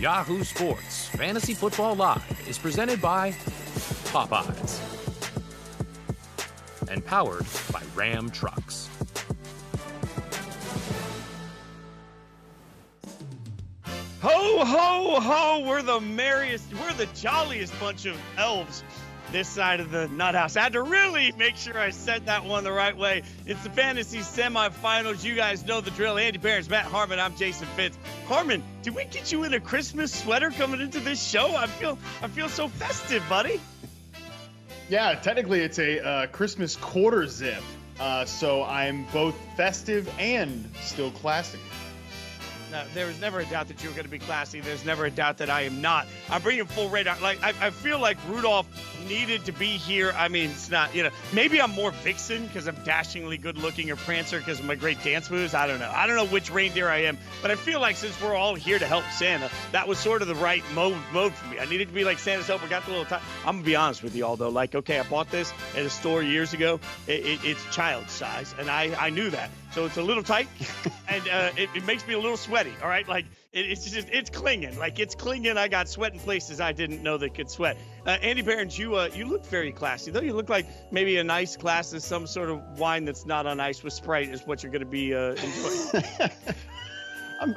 Yahoo Sports Fantasy Football Live is presented by Popeyes and powered by Ram Trucks. Ho, ho, ho! We're the merriest, we're the jolliest bunch of elves this side of the nut house. I had to really make sure I said that one the right way. It's the fantasy semifinals. You guys know the drill. Andy Barons, Matt Harmon. I'm Jason Fitz. Harmon, did we get you in a Christmas sweater coming into this show? I feel so festive, buddy. Yeah, technically it's a Christmas quarter zip. So I'm both festive and still classy. No, there was never a doubt that you were going to be classy. There's never a doubt that I am not. I'm bringing full radar. Like I feel like Rudolph needed to be here. I mean, it's not, maybe I'm more Vixen because I'm dashingly good looking, or Prancer because of my great dance moves. I don't know which reindeer I am, but I feel like since we're all here to help Santa, that was sort of the right mode for me. I needed to be like Santa's helper. Got the little time. I'm gonna be honest with you all though. Like, okay, I bought this at a store years ago. It's child size, and I knew that. So it's a little tight, and it makes me a little sweaty, all right? Like, it's clinging. Like, it's clinging. I got sweat in places I didn't know that could sweat. Andy Barons, you look very classy, though. You look like maybe a nice glass of some sort of wine that's not on ice with Sprite is what you're going to be enjoying.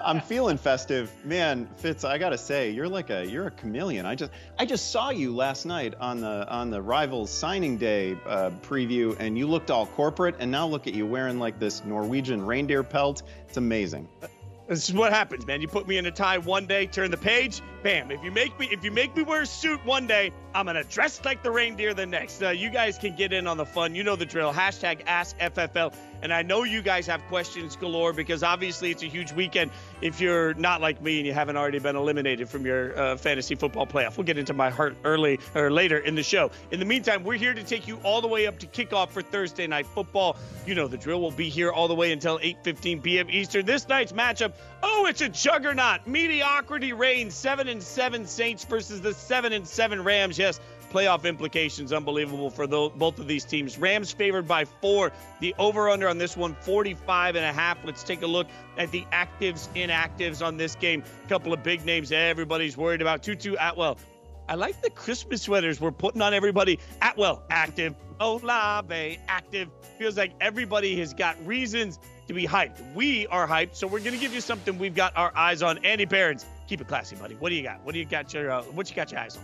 I'm feeling festive, man. Fitz, I gotta say, you're a chameleon. I just saw you last night on the Rivals signing day preview, and you looked all corporate, and now look at you wearing like this Norwegian reindeer pelt. It's amazing. This is what happens, man. You put me in a tie one day, turn the page, bam. If you make me wear a suit one day, I'm gonna dress like the reindeer the next. You guys can get in on the fun. You know the drill. Hashtag AskFFL. And I know you guys have questions galore because obviously it's a huge weekend if you're not like me and you haven't already been eliminated from your fantasy football playoff. We'll get into my heart early or later in the show. In the meantime, we're here to take you all the way up to kickoff for Thursday Night Football. You know the drill. We'll be here all the way until 8:15 p.m. Eastern. This night's matchup, it's a juggernaut. Mediocrity reigns. 7-7 Saints versus the 7-7 Rams. Yes, playoff implications unbelievable for both of these teams. Rams favored by 4. The over-under on this one, 45.5. Let's take a look at the actives, inactives on this game. A couple of big names everybody's worried about. Tutu Atwell. I like the Christmas sweaters we're putting on everybody. Atwell, active. Olave, active. Feels like everybody has got reasons to be hyped. We are hyped, so we're going to give you something we've got our eyes on. Andy Barons, keep it classy, buddy. What do you got? What you got your eyes on?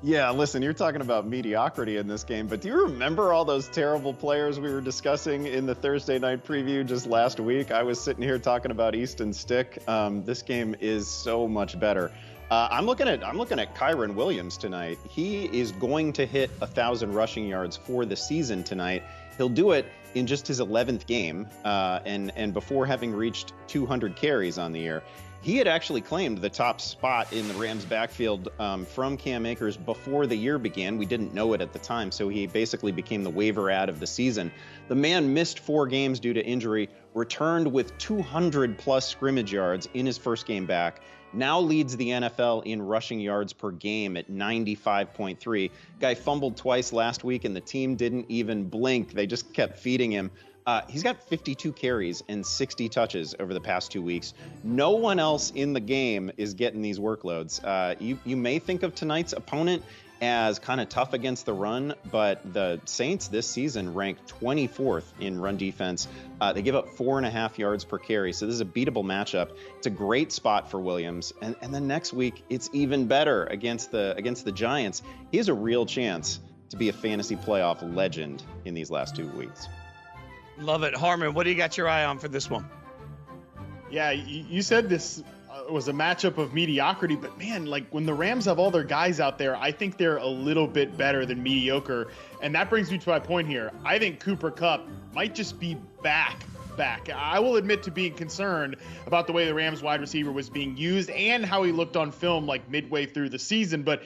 Yeah, listen, you're talking about mediocrity in this game, but do you remember all those terrible players we were discussing in the Thursday night preview just last week? I was sitting here talking about Easton Stick. This game is so much better. I'm looking at Kyren Williams tonight. He is going to hit 1,000 rushing yards for the season tonight. He'll do it in just his 11th game, and before having reached 200 carries on the year. He had actually claimed the top spot in the Rams backfield from Cam Akers before the year began. We didn't know it at the time, so he basically became the waiver ad of the season. The man missed 4 games due to injury, returned with 200-plus scrimmage yards in his first game back, now leads the NFL in rushing yards per game at 95.3. Guy fumbled twice last week, and the team didn't even blink. They just kept feeding him. He's got 52 carries and 60 touches over the past 2 weeks. No one else in the game is getting these workloads. You may think of tonight's opponent as kind of tough against the run, but the Saints this season ranked 24th in run defense. They give up 4.5 yards per carry, so this is a beatable matchup. It's a great spot for Williams, and then next week it's even better against the Giants. He has a real chance to be a fantasy playoff legend in these last 2 weeks. Love it. Harmon, what do you got your eye on for this one? Yeah, you said this was a matchup of mediocrity, but man, like when the Rams have all their guys out there, I think they're a little bit better than mediocre. And that brings me to my point here. I think Cooper Kupp might just be back. I will admit to being concerned about the way the Rams wide receiver was being used and how he looked on film like midway through the season, but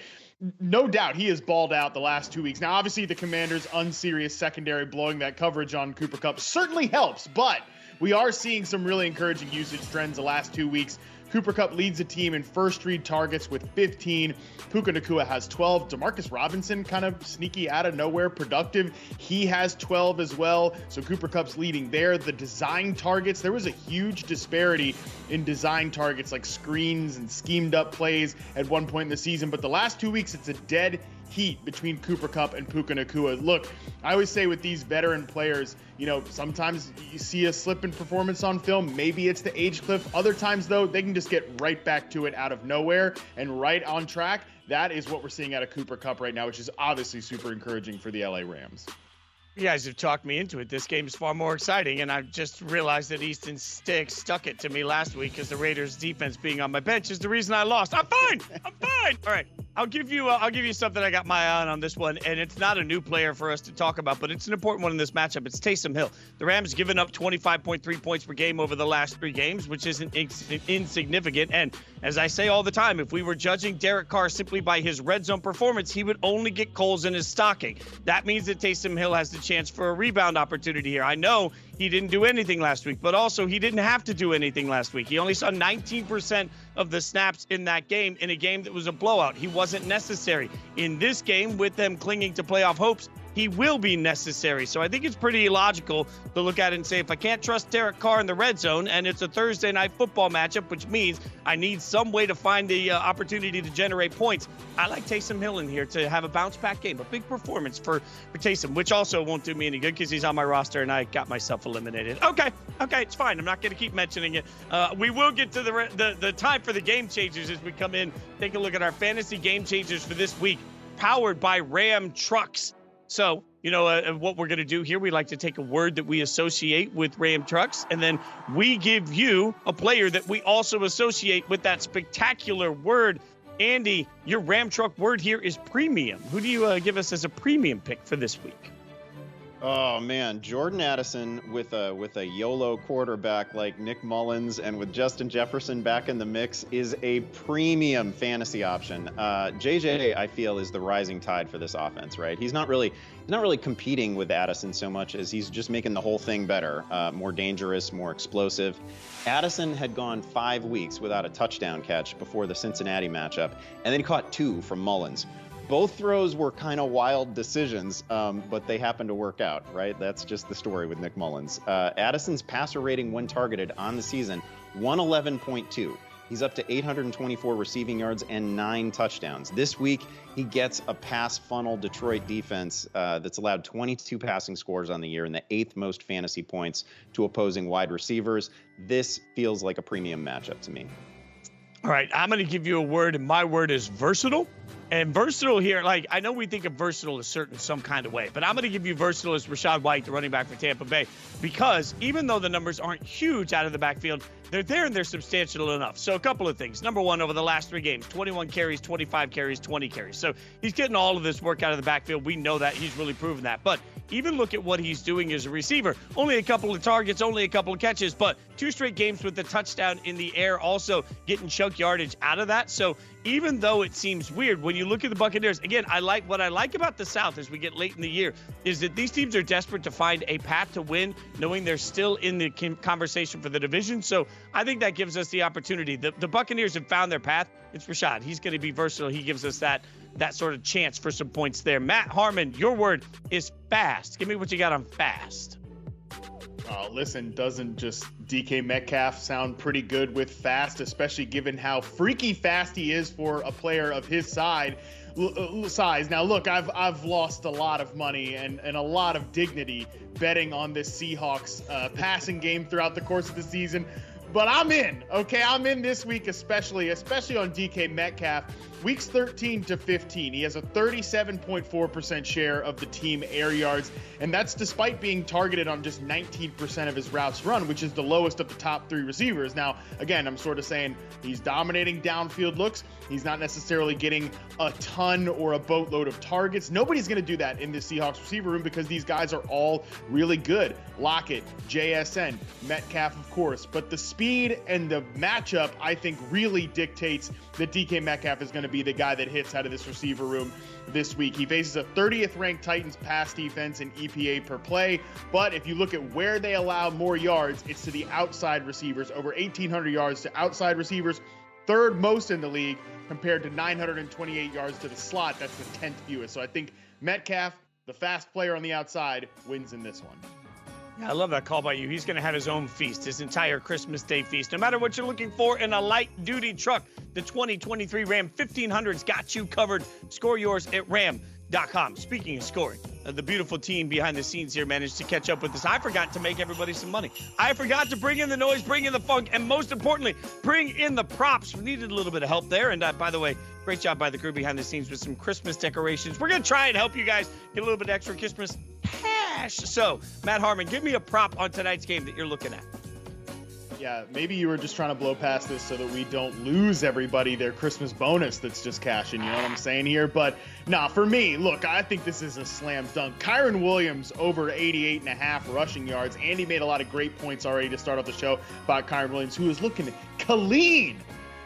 no doubt he has balled out the last 2 weeks. Now, obviously, the Commanders' unserious secondary blowing that coverage on Cooper Kupp certainly helps, but we are seeing some really encouraging usage trends the last 2 weeks. Cooper Kupp leads the team in first read targets with 15. Puka Nacua has 12. Demarcus Robinson kind of sneaky out of nowhere, productive. He has 12 as well. So Cooper Kupp's leading there. The design targets, there was a huge disparity in design targets like screens and schemed up plays at one point in the season. But the last 2 weeks, it's a dead heat between Cooper Kupp and Puka Nacua. Look, I always say with these veteran players, sometimes you see a slip in performance on film. Maybe it's the age cliff. Other times, though, they can just get right back to it out of nowhere and right on track. That is what we're seeing out of Cooper Kupp right now, which is obviously super encouraging for the LA Rams. You guys have talked me into it. This game is far more exciting, and I just realized that Easton Stick stuck it to me last week because the Raiders' defense being on my bench is the reason I lost. I'm fine. All right, I'll give you something I got my eye on this one, and it's not a new player for us to talk about, but it's an important one in this matchup. It's Taysom Hill. The Rams given up 25.3 points per game over the last 3 games, which isn't insignificant. And as I say all the time, if we were judging Derek Carr simply by his red zone performance, he would only get coals in his stocking. That means that Taysom Hill has the chance for a rebound opportunity here. I know he didn't do anything last week, but also he didn't have to do anything last week. He only saw 19% of the snaps in that game, in a game that was a blowout. He wasn't necessary. In this game, with them clinging to playoff hopes, he will be necessary. So I think it's pretty logical to look at it and say, if I can't trust Derek Carr in the red zone, and it's a Thursday night football matchup, which means I need some way to find the opportunity to generate points, I like Taysom Hill in here to have a bounce-back game, a big performance for Taysom, which also won't do me any good because he's on my roster and I got myself eliminated. Okay, it's fine. I'm not going to keep mentioning it. We will get to the time for the game changers as we come in. Take a look at our fantasy game changers for this week, powered by Ram Trucks. So, what we're going to do here, we like to take a word that we associate with Ram Trucks, and then we give you a player that we also associate with that spectacular word. Andy, your Ram Truck word here is premium. Who do you give us as a premium pick for this week? Oh man, Jordan Addison with a YOLO quarterback like Nick Mullins and with Justin Jefferson back in the mix is a premium fantasy option. JJ, I feel, is the rising tide for this offense, right? He's not really competing with Addison so much as he's just making the whole thing better, more dangerous, more explosive. Addison had gone 5 weeks without a touchdown catch before the Cincinnati matchup, and then he caught 2 from Mullins. Both throws were kind of wild decisions, but they happened to work out, right? That's just the story with Nick Mullins. Addison's passer rating when targeted on the season, 111.2. He's up to 824 receiving yards and 9 touchdowns. This week, he gets a pass funnel Detroit defense that's allowed 22 passing scores on the year and the 8th most fantasy points to opposing wide receivers. This feels like a premium matchup to me. All right, I'm going to give you a word, and my word is versatile. And versatile here, I know we think of versatile as certain some kind of way, but I'm going to give you versatile as Rachaad White, the running back for Tampa Bay, because even though the numbers aren't huge out of the backfield, they're there and they're substantial enough. So a couple of things. Number one, over the last 3 games, 21 carries, 25 carries, 20 carries. So he's getting all of this work out of the backfield. We know that. He's really proven that. But even look at what he's doing as a receiver. Only a couple of targets, only a couple of catches, but 2 straight games with the touchdown in the air, also getting chunk yardage out of that. So even though it seems weird, when you look at the Buccaneers, again, what I like about the South as we get late in the year is that these teams are desperate to find a path to win, knowing they're still in the conversation for the division. So I think that gives us the opportunity. The Buccaneers have found their path. It's Rachaad. He's going to be versatile. He gives us that sort of chance for some points there. Matt Harmon, your word is fast. Give me what you got on fast. Listen, doesn't just DK Metcalf sound pretty good with fast, especially given how freaky fast he is for a player of his size? Now, look, I've lost a lot of money and a lot of dignity betting on this Seahawks passing game throughout the course of the season. But I'm in, okay? I'm in this week, especially on DK Metcalf. Weeks 13 to 15, he has a 37.4% share of the team air yards, and that's despite being targeted on just 19% of his routes run, which is the lowest of the top 3 receivers. Now, again, I'm sort of saying he's dominating downfield looks. He's not necessarily getting a ton or a boatload of targets. Nobody's going to do that in the Seahawks receiver room because these guys are all really good. Lockett, JSN, Metcalf, of course, but the speed and the matchup, I think, really dictates that DK Metcalf is going to be the guy that hits out of this receiver room this week. He faces a 30th ranked Titans pass defense in EPA per play, but if you look at where they allow more yards, it's to the outside receivers, over 1,800 yards to outside receivers, third most in the league compared to 928 yards to the slot. That's the 10th fewest. So I think Metcalf, the fast player on the outside, wins in this one. Yeah, I love that call by you. He's going to have his own feast, his entire Christmas Day feast. No matter what you're looking for in a light-duty truck, the 2023 Ram 1500's got you covered. Score yours at ram.com. Speaking of scoring, the beautiful team behind the scenes here managed to catch up with us. I forgot to make everybody some money. I forgot to bring in the noise, bring in the funk, and most importantly, bring in the props. We needed a little bit of help there. And by the way, great job by the crew behind the scenes with some Christmas decorations. We're going to try and help you guys get a little bit extra Christmas cash. So, Matt Harmon, give me a prop on tonight's game that you're looking at. Yeah, maybe you were just trying to blow past this so that we don't lose everybody their Christmas bonus that's just cashing, you know what I'm saying here? But nah, for me, look, I think this is a slam dunk. Kyron Williams over 88.5 rushing yards. Andy made a lot of great points already to start off the show about Kyron Williams, who is looking clean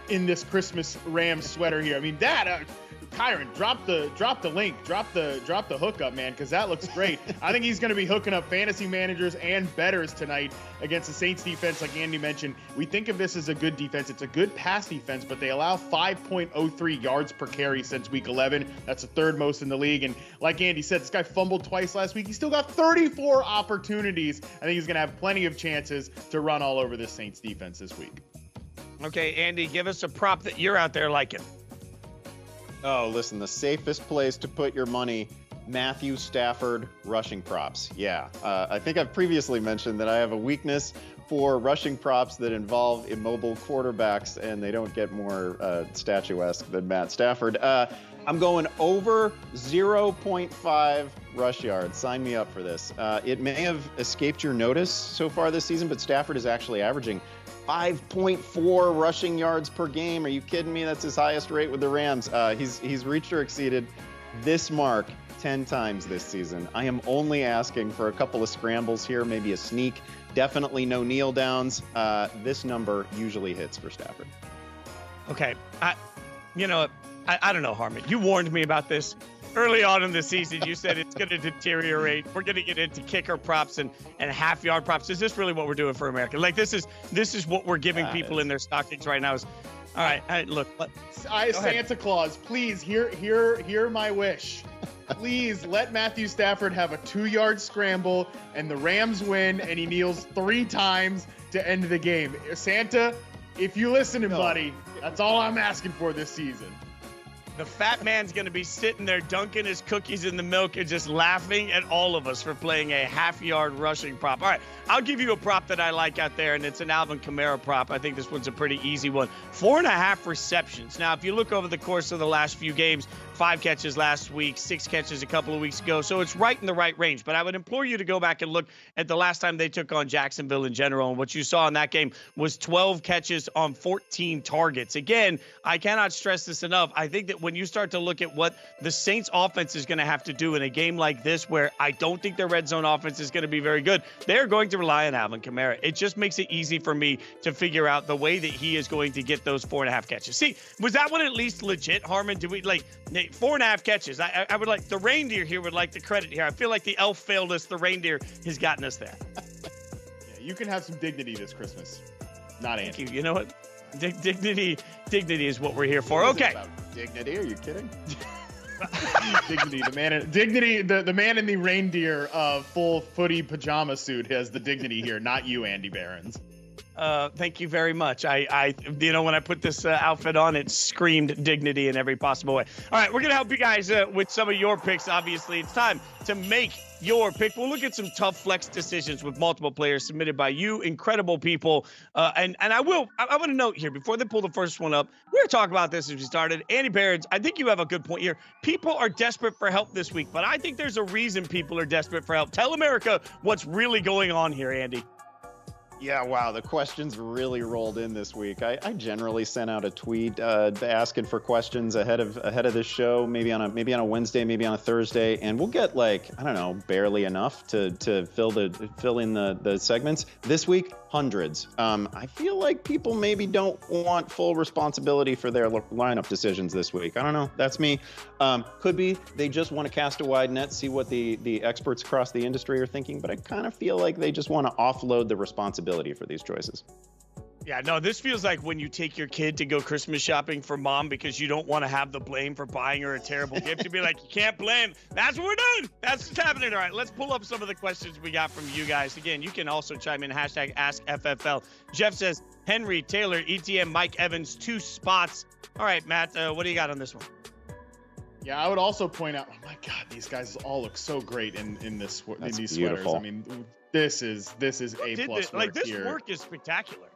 in this Christmas Rams sweater here. I mean, that Kyron, drop the link, drop the hookup, man, because that looks great. I think he's going to be hooking up fantasy managers and bettors tonight against the Saints defense. Like Andy mentioned, we think of this as a good defense. It's a good pass defense, but they allow 5.03 yards per carry since week 11. That's the third most in the league. And like Andy said, this guy fumbled twice last week. He still got 34 opportunities. I think he's going to have plenty of chances to run all over this Saints defense this week. Okay, Andy, give us a prop that you're out there liking. Oh, listen, the safest place to put your money, Matthew Stafford rushing props. Yeah, I think I've previously mentioned that I have a weakness for rushing props that involve immobile quarterbacks, and they don't get more statuesque than Matt Stafford. I'm going over 0.5 rush yards. Sign me up for this. It may have escaped your notice so far this season, but Stafford is actually averaging 5.4 rushing yards per game. Are you kidding me? That's his highest rate with the Rams. He's reached or exceeded this mark 10 times this season. I am only asking for a couple of scrambles here, maybe a sneak. Definitely no kneel downs. This number usually hits for Stafford. Okay. I don't know, Harmon. You warned me about this early on in the season. You said it's going to deteriorate. We're going to get into kicker props and half-yard props. Is this really what we're doing for America? Like, this is what we're giving people in their stockings right now. All right, look. Santa Claus, please hear my wish. Please let Matthew Stafford have a 2-yard scramble and the Rams win, and he kneels 3 times to end the game. Santa, if you listen, buddy, that's all I'm asking for this season. The fat man's going to be sitting there dunking his cookies in the milk and just laughing at all of us for playing a half-yard rushing prop. All right, I'll give you a prop that I like out there, and it's an Alvin Kamara prop. I think this one's a pretty easy one. 4.5 receptions. Now, if you look over the course of the last few games, 5 catches last week, 6 catches a couple of weeks ago, so it's right in the right range. But I would implore you to go back and look at the last time they took on Jacksonville in general, and what you saw in that game was 12 catches on 14 targets. Again, I cannot stress this enough. I think that when you start to look at what the Saints offense is going to have to do in a game like this, where I don't think their red zone offense is going to be very good, they're going to rely on Alvin Kamara. It just makes it easy for me to figure out the way that he is going to get those 4.5 catches. See, was that one at least legit, Harmon? Do we 4.5 catches? I would like the reindeer here would like the credit here. I feel like the elf failed us. The reindeer has gotten us there. Yeah, you can have some dignity this Christmas. Not Andy. Thank you. You know what? Dignity is what we're here for. Okay. Dignity? Are you kidding? Dignity. The man in the reindeer full footy pajama suit has the dignity here, not you, Andy Behrens. Thank you very much. When I put this outfit on, it screamed dignity in every possible way. All right, we're going to help you guys with some of your picks. Obviously, it's time to make your pick. We'll look at some tough flex decisions with multiple players submitted by you, incredible people. And I want to note here, before they pull the first one up, we were talking about this as we started. Andy Behrens, I think you have a good point here. People are desperate for help this week, but I think there's a reason people are desperate for help. Tell America what's really going on here, Andy. Yeah, wow, the questions really rolled in this week. I generally sent out a tweet asking for questions ahead of this show, maybe on a Wednesday, maybe on a Thursday, and we'll get like, I don't know, barely enough to fill in the segments. This week, hundreds. I feel like people maybe don't want full responsibility for their lineup decisions this week. I don't know. That's me. Could be they just want to cast a wide net, see what the experts across the industry are thinking, but I kind of feel like they just want to offload the responsibility for these choices. Yeah, no, this feels like when you take your kid to go Christmas shopping for mom because you don't want to have the blame for buying her a terrible gift. You'd be like, you can't blame. That's what we're doing. That's what's happening. All right, let's pull up some of the questions we got from you guys. Again, you can also chime in, hashtag AskFFL. Jeff says, Henry, Taylor, ETN, Mike Evans, 2 spots. All right, Matt, what do you got on this one? Yeah, I would also point out, oh my God, these guys all look so great in these beautiful sweaters. I mean, this is A+ work like this here. work is spectacular.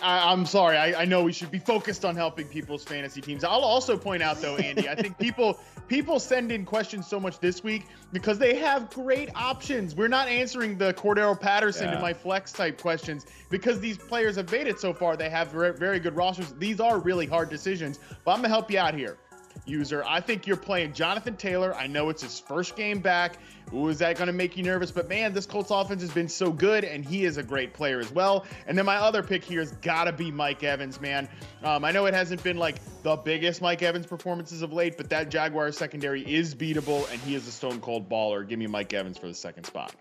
I'm sorry. I know we should be focused on helping people's fantasy teams. I'll also point out, though, Andy, I think people send in questions so much this week because they have great options. We're not answering the Cordero Patterson and my flex type questions because these players have made it so far. They have very good rosters. These are really hard decisions, but I'm going to help you out here. User, I think you're playing Jonathan Taylor. I know it's his first game back. Ooh, is that going to make you nervous? But man, this Colts offense has been so good, and he is a great player as well. And then my other pick here has got to be Mike Evans, man. I know it hasn't been like the biggest Mike Evans performances of late, but that Jaguars secondary is beatable, and he is a stone cold baller. Give me Mike Evans for the second spot.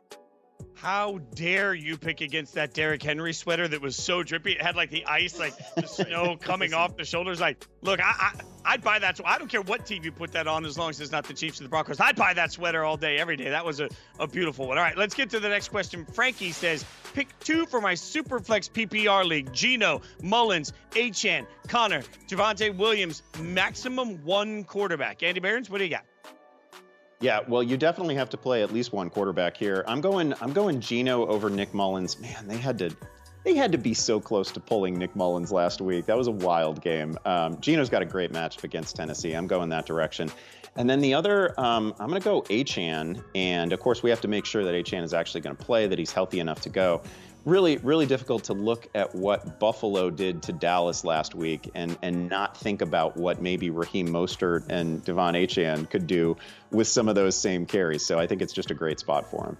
How dare you pick against that Derrick Henry sweater that was so drippy? It had like the ice, like the snow coming off the shoulders. Like, look, I'd buy that. I don't care what team you put that on as long as it's not the Chiefs or the Broncos. I'd buy that sweater all day, every day. That was a beautiful one. All right, let's get to the next question. Frankie says, pick 2 for my Superflex PPR league. Geno, Mullins, Achane, Connor, Javonte Williams, maximum 1 quarterback. Andy Behrens, what do you got? Yeah, well, you definitely have to play at least 1 quarterback here. I'm going Geno over Nick Mullins. Man, they had to be so close to pulling Nick Mullins last week. That was a wild game. Geno's got a great matchup against Tennessee. I'm going that direction. And then the other, I'm going to go Achane. And of course, we have to make sure that Achane is actually going to play, that he's healthy enough to go. Really, really difficult to look at what Buffalo did to Dallas last week and not think about what maybe Raheem Mostert and Devon Achane could do with some of those same carries. So I think it's just a great spot for him.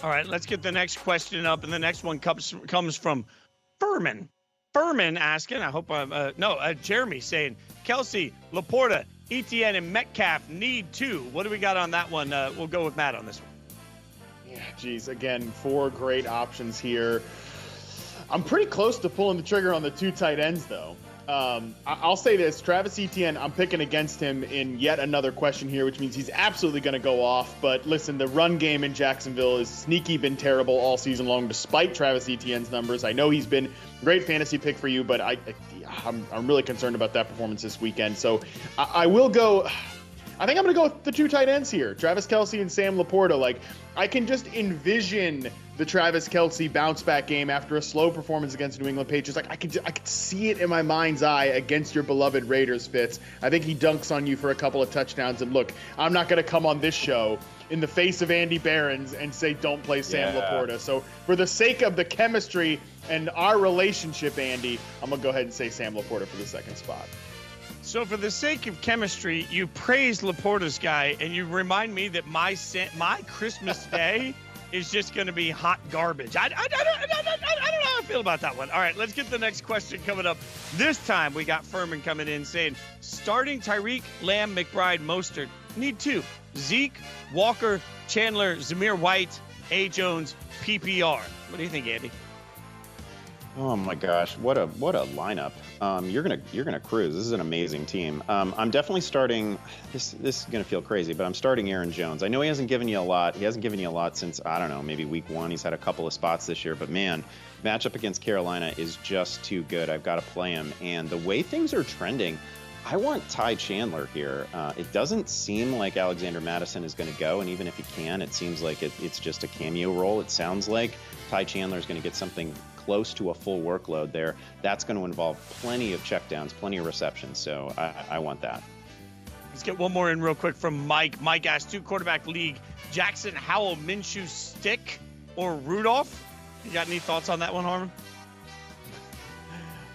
All right, let's get the next question up. And the next one comes from Furman. Furman asking, I hope I'm, Jeremy saying, Kelsey, Laporta, Etienne, and Metcalf need 2. What do we got on that one? We'll go with Matt on this one. Yeah, geez, again, 4 great options here. I'm pretty close to pulling the trigger on the 2 tight ends, though. I'll say this, Travis Etienne, I'm picking against him in yet another question here, which means he's absolutely going to go off. But listen, the run game in Jacksonville has sneaky been terrible all season long, despite Travis Etienne's numbers. I know he's been a great fantasy pick for you, but I'm really concerned about that performance this weekend. So I will go. I think I'm going to go with the 2 tight ends here, Travis Kelce and Sam Laporta. Like, I can just envision the Travis Kelce bounce back game after a slow performance against New England Patriots. Like, I could see it in my mind's eye against your beloved Raiders, Fitz. I think he dunks on you for a couple of touchdowns. And look, I'm not going to come on this show in the face of Andy Behrens and say don't play Sam Laporta. So for the sake of the chemistry and our relationship, Andy, I'm going to go ahead and say Sam Laporta for the second spot. So for the sake of chemistry, you praise Laporta's guy, and you remind me that my Christmas day is just going to be hot garbage. I don't know how I feel about that one. All right, let's get the next question coming up. This time we got Furman coming in saying, starting Tyreek, Lamb, McBride, Mostert, need 2. Zeke, Walker, Chandler, Zamir White, A. Jones, PPR. What do you think, Andy? Oh my gosh, what a lineup! You're gonna cruise. This is an amazing team. I'm definitely starting. This is gonna feel crazy, but I'm starting Aaron Jones. I know he hasn't given you a lot. He hasn't given you a lot since, I don't know, maybe week 1. He's had a couple of spots this year, but man, matchup against Carolina is just too good. I've got to play him. And the way things are trending, I want Ty Chandler here. It doesn't seem like Alexander Mattison is going to go, and even if he can, it seems like it's just a cameo role. It sounds like Ty Chandler is going to get something close to a full workload there. That's going to involve plenty of checkdowns, plenty of receptions, so I want that. Let's get one more in real quick from Mike. Mike asked, 2 quarterback league, Jackson, Howell, Minshew, Stick, or Rudolph? You got any thoughts on that one, Harmon?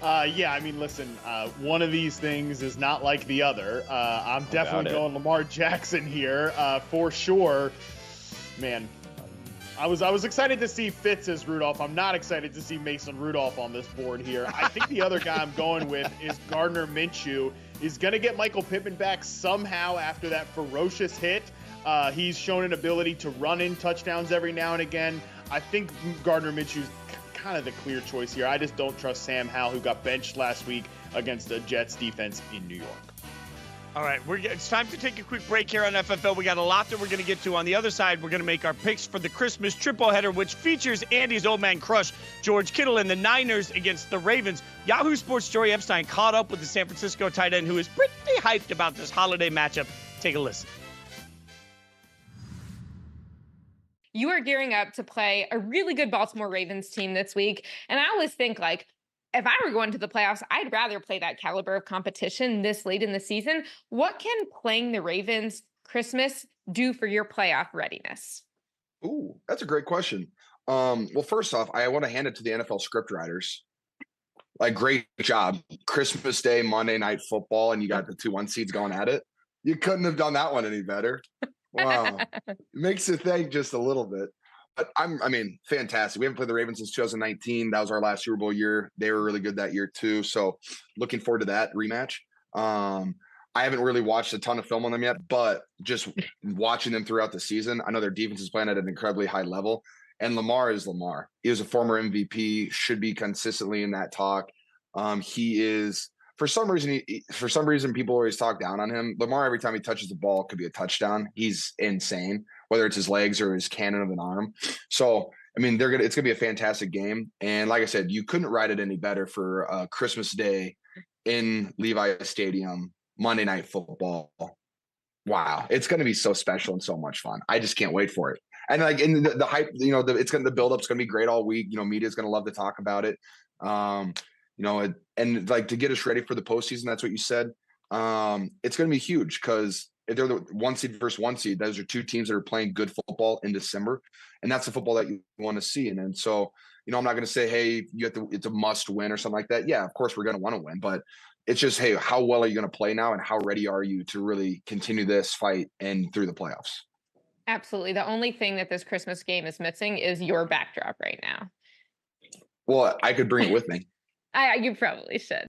Yeah, I mean, listen, one of these things is not like the other. I'm definitely going Lamar Jackson here for sure. Man, I was excited to see Fitz as Rudolph. I'm not excited to see Mason Rudolph on this board here. I think the other guy I'm going with is Gardner Minshew. He's going to get Michael Pittman back somehow after that ferocious hit. He's shown an ability to run in touchdowns every now and again. I think Gardner Minshew's kind of the clear choice here. I just don't trust Sam Howell, who got benched last week against the Jets defense in New York. All right, it's time to take a quick break here on FFL. We got a lot that we're going to get to. On the other side, we're going to make our picks for the Christmas triple header, which features Andy's old man crush, George Kittle, and the Niners against the Ravens. Yahoo Sports' Joey Epstein caught up with the San Francisco tight end, who is pretty hyped about this holiday matchup. Take a listen. You are gearing up to play a really good Baltimore Ravens team this week. And I always think, like, if I were going to the playoffs, I'd rather play that caliber of competition this late in the season. What can playing the Ravens Christmas do for your playoff readiness? Ooh, that's a great question. Well, first off, I want to hand it to the NFL script writers. Like, great job. Christmas Day, Monday Night Football, and you got the 2-1 seeds going at it. You couldn't have done that one any better. Wow. It makes you think just a little bit. But I mean, fantastic. We haven't played the Ravens since 2019. That was our last Super Bowl year. They were really good that year too. So looking forward to that rematch. I haven't really watched a ton of film on them yet, but just watching them throughout the season, I know their defense is playing at an incredibly high level. And Lamar is Lamar. He was a former MVP, should be consistently in that talk. He is, for some reason, people always talk down on him. Lamar, every time he touches the ball, could be a touchdown. He's insane, whether it's his legs or his cannon of an arm. So, I mean, it's gonna be a fantastic game. And like I said, you couldn't write it any better for Christmas Day in Levi Stadium, Monday Night Football. Wow, it's gonna be so special and so much fun. I just can't wait for it. And like, in the hype, the build-up's gonna be great all week. Media's gonna love to talk about it. And like, to get us ready for the postseason, that's what you said. It's going to be huge because if they're the 1 seed versus 1 seed, those are two teams that are playing good football in December, and that's the football that you want to see. And so, I'm not going to say, hey, it's a must win or something like that. Yeah, of course we're going to want to win, but it's just, hey, how well are you going to play now, and how ready are you to really continue this fight and through the playoffs? Absolutely. The only thing that this Christmas game is missing is your backdrop right now. Well, I could bring it with me. You probably should.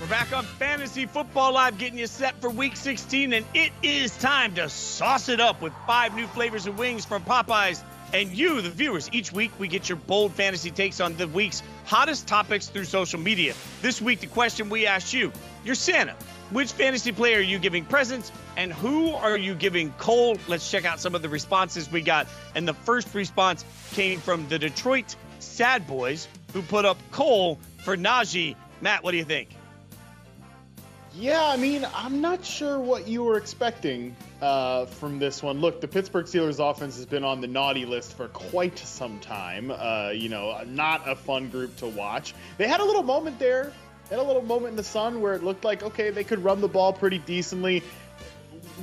We're back on Fantasy Football Live, getting you set for Week 16, and it is time to sauce it up with 5 new flavors of wings from Popeyes. And you, the viewers, each week we get your bold fantasy takes on the week's hottest topics through social media. This week, the question we asked you, you're Santa. Which fantasy player are you giving presents, and who are you giving coal? Let's check out some of the responses we got. And the first response came from the Detroit Sad Boys, who put up coal for Najee. Matt, what do you think? Yeah, I mean, I'm not sure what you were expecting from this one. Look, the Pittsburgh Steelers offense has been on the naughty list for quite some time. Not a fun group to watch. They had a little moment there. They had a little moment in the sun where it looked like, okay, they could run the ball pretty decently.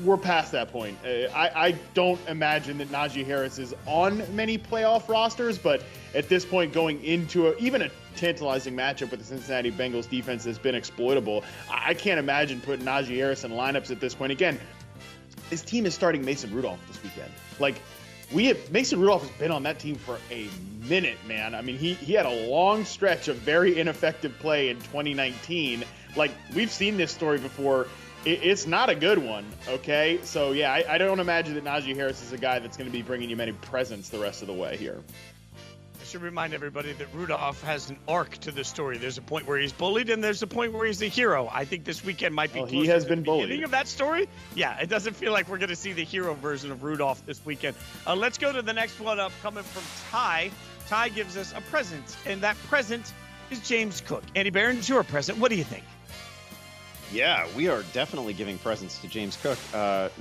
We're past that point. I don't imagine that Najee Harris is on many playoff rosters, but at this point, going into even a tantalizing matchup with the Cincinnati Bengals defense has been exploitable. I can't imagine putting Najee Harris in lineups at this point. Again, this team is starting Mason Rudolph this weekend. Like, Mason Rudolph has been on that team for a minute, man. I mean, he had a long stretch of very ineffective play in 2019. Like, we've seen this story before. It's not a good one, okay? So, yeah, I don't imagine that Najee Harris is a guy that's going to be bringing you many presents the rest of the way here. should remind everybody that Rudolph has an arc to the story. There's a point where he's bullied, and there's a point where he's a hero. I think this weekend might be he has been the bullied. beginning of that story. Yeah, it doesn't feel like we're going to see the hero version of Rudolph this weekend. Let's go to the next one up, coming from Ty. Ty gives us a present, and that present is James Cook. Andy Behrens, your present. What do you think? Yeah, we are definitely giving presents to James Cook.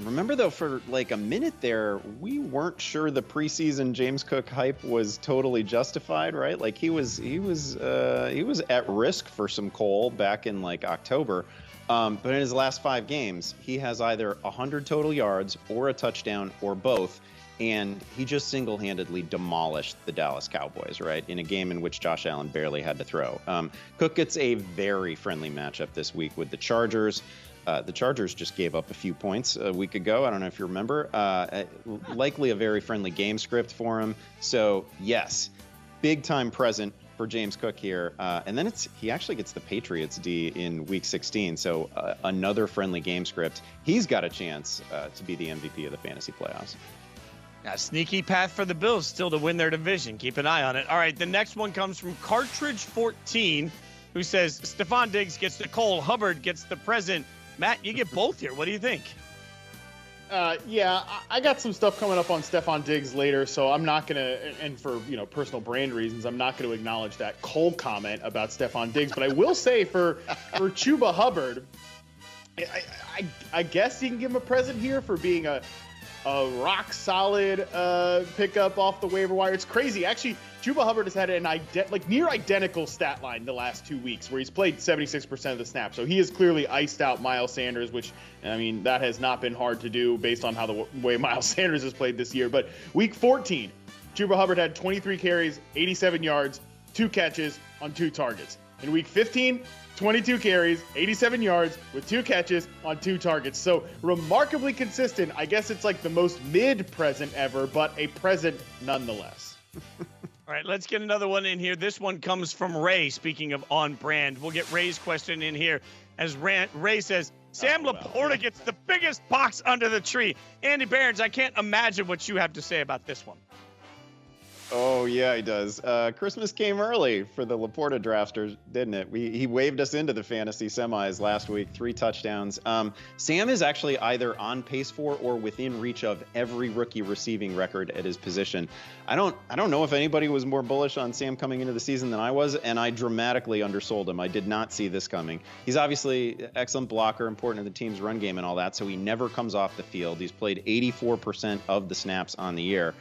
Remember, though, for like a minute there, we weren't sure the preseason James Cook hype was totally justified, right? Like he was at risk for some coal back in like October. But in his last 5 games, he has either 100 total yards or a touchdown or both. And he just single-handedly demolished the Dallas Cowboys, right, in a game in which Josh Allen barely had to throw. Cook gets a very friendly matchup this week with the Chargers. The Chargers just gave up a few points a week ago. I don't know if you remember. Likely a very friendly game script for him. So, yes, big-time present for James Cook here. And then he actually gets the Patriots D in Week 16. So another friendly game script. He's got a chance to be the MVP of the fantasy playoffs. A sneaky path for the Bills still to win their division. Keep an eye on it. All right, the next one comes from Cartridge14, who says, Stephon Diggs gets the coal, Hubbard gets the present. Matt, you get both here. What do you think? Yeah, I got some stuff coming up on Stephon Diggs later, so I'm not going to, and for personal brand reasons, I'm not going to acknowledge that coal comment about Stephon Diggs. But I will say for Chuba Hubbard, I guess you can give him a present here for being a rock solid pickup off the waiver wire. It's crazy. Actually, Chuba Hubbard has had an near identical stat line the last 2 weeks, where he's played 76% of the snaps. So he has clearly iced out Miles Sanders, which, I mean, that has not been hard to do based on how the way Miles Sanders has played this year. But week 14, Chuba Hubbard had 23 carries, 87 yards, 2 catches on 2 targets. In week 15, 22 carries, 87 yards with 2 catches on 2 targets. So remarkably consistent. I guess it's like the most mid-present ever, but a present nonetheless. All right, let's get another one in here. This one comes from Ray, speaking of on brand. We'll get Ray's question in here as Ray says, Sam Laporta gets the biggest box under the tree. Andy Behrens, I can't imagine what you have to say about this one. Oh, yeah, he does. Christmas came early for the Laporta drafters, didn't it? He waved us into the fantasy semis last week, 3 touchdowns. Sam is actually either on pace for or within reach of every rookie receiving record at his position. I don't know if anybody was more bullish on Sam coming into the season than I was, and I dramatically undersold him. I did not see this coming. He's obviously an excellent blocker, important to the team's run game and all that, so he never comes off the field. He's played 84% of the snaps on the year.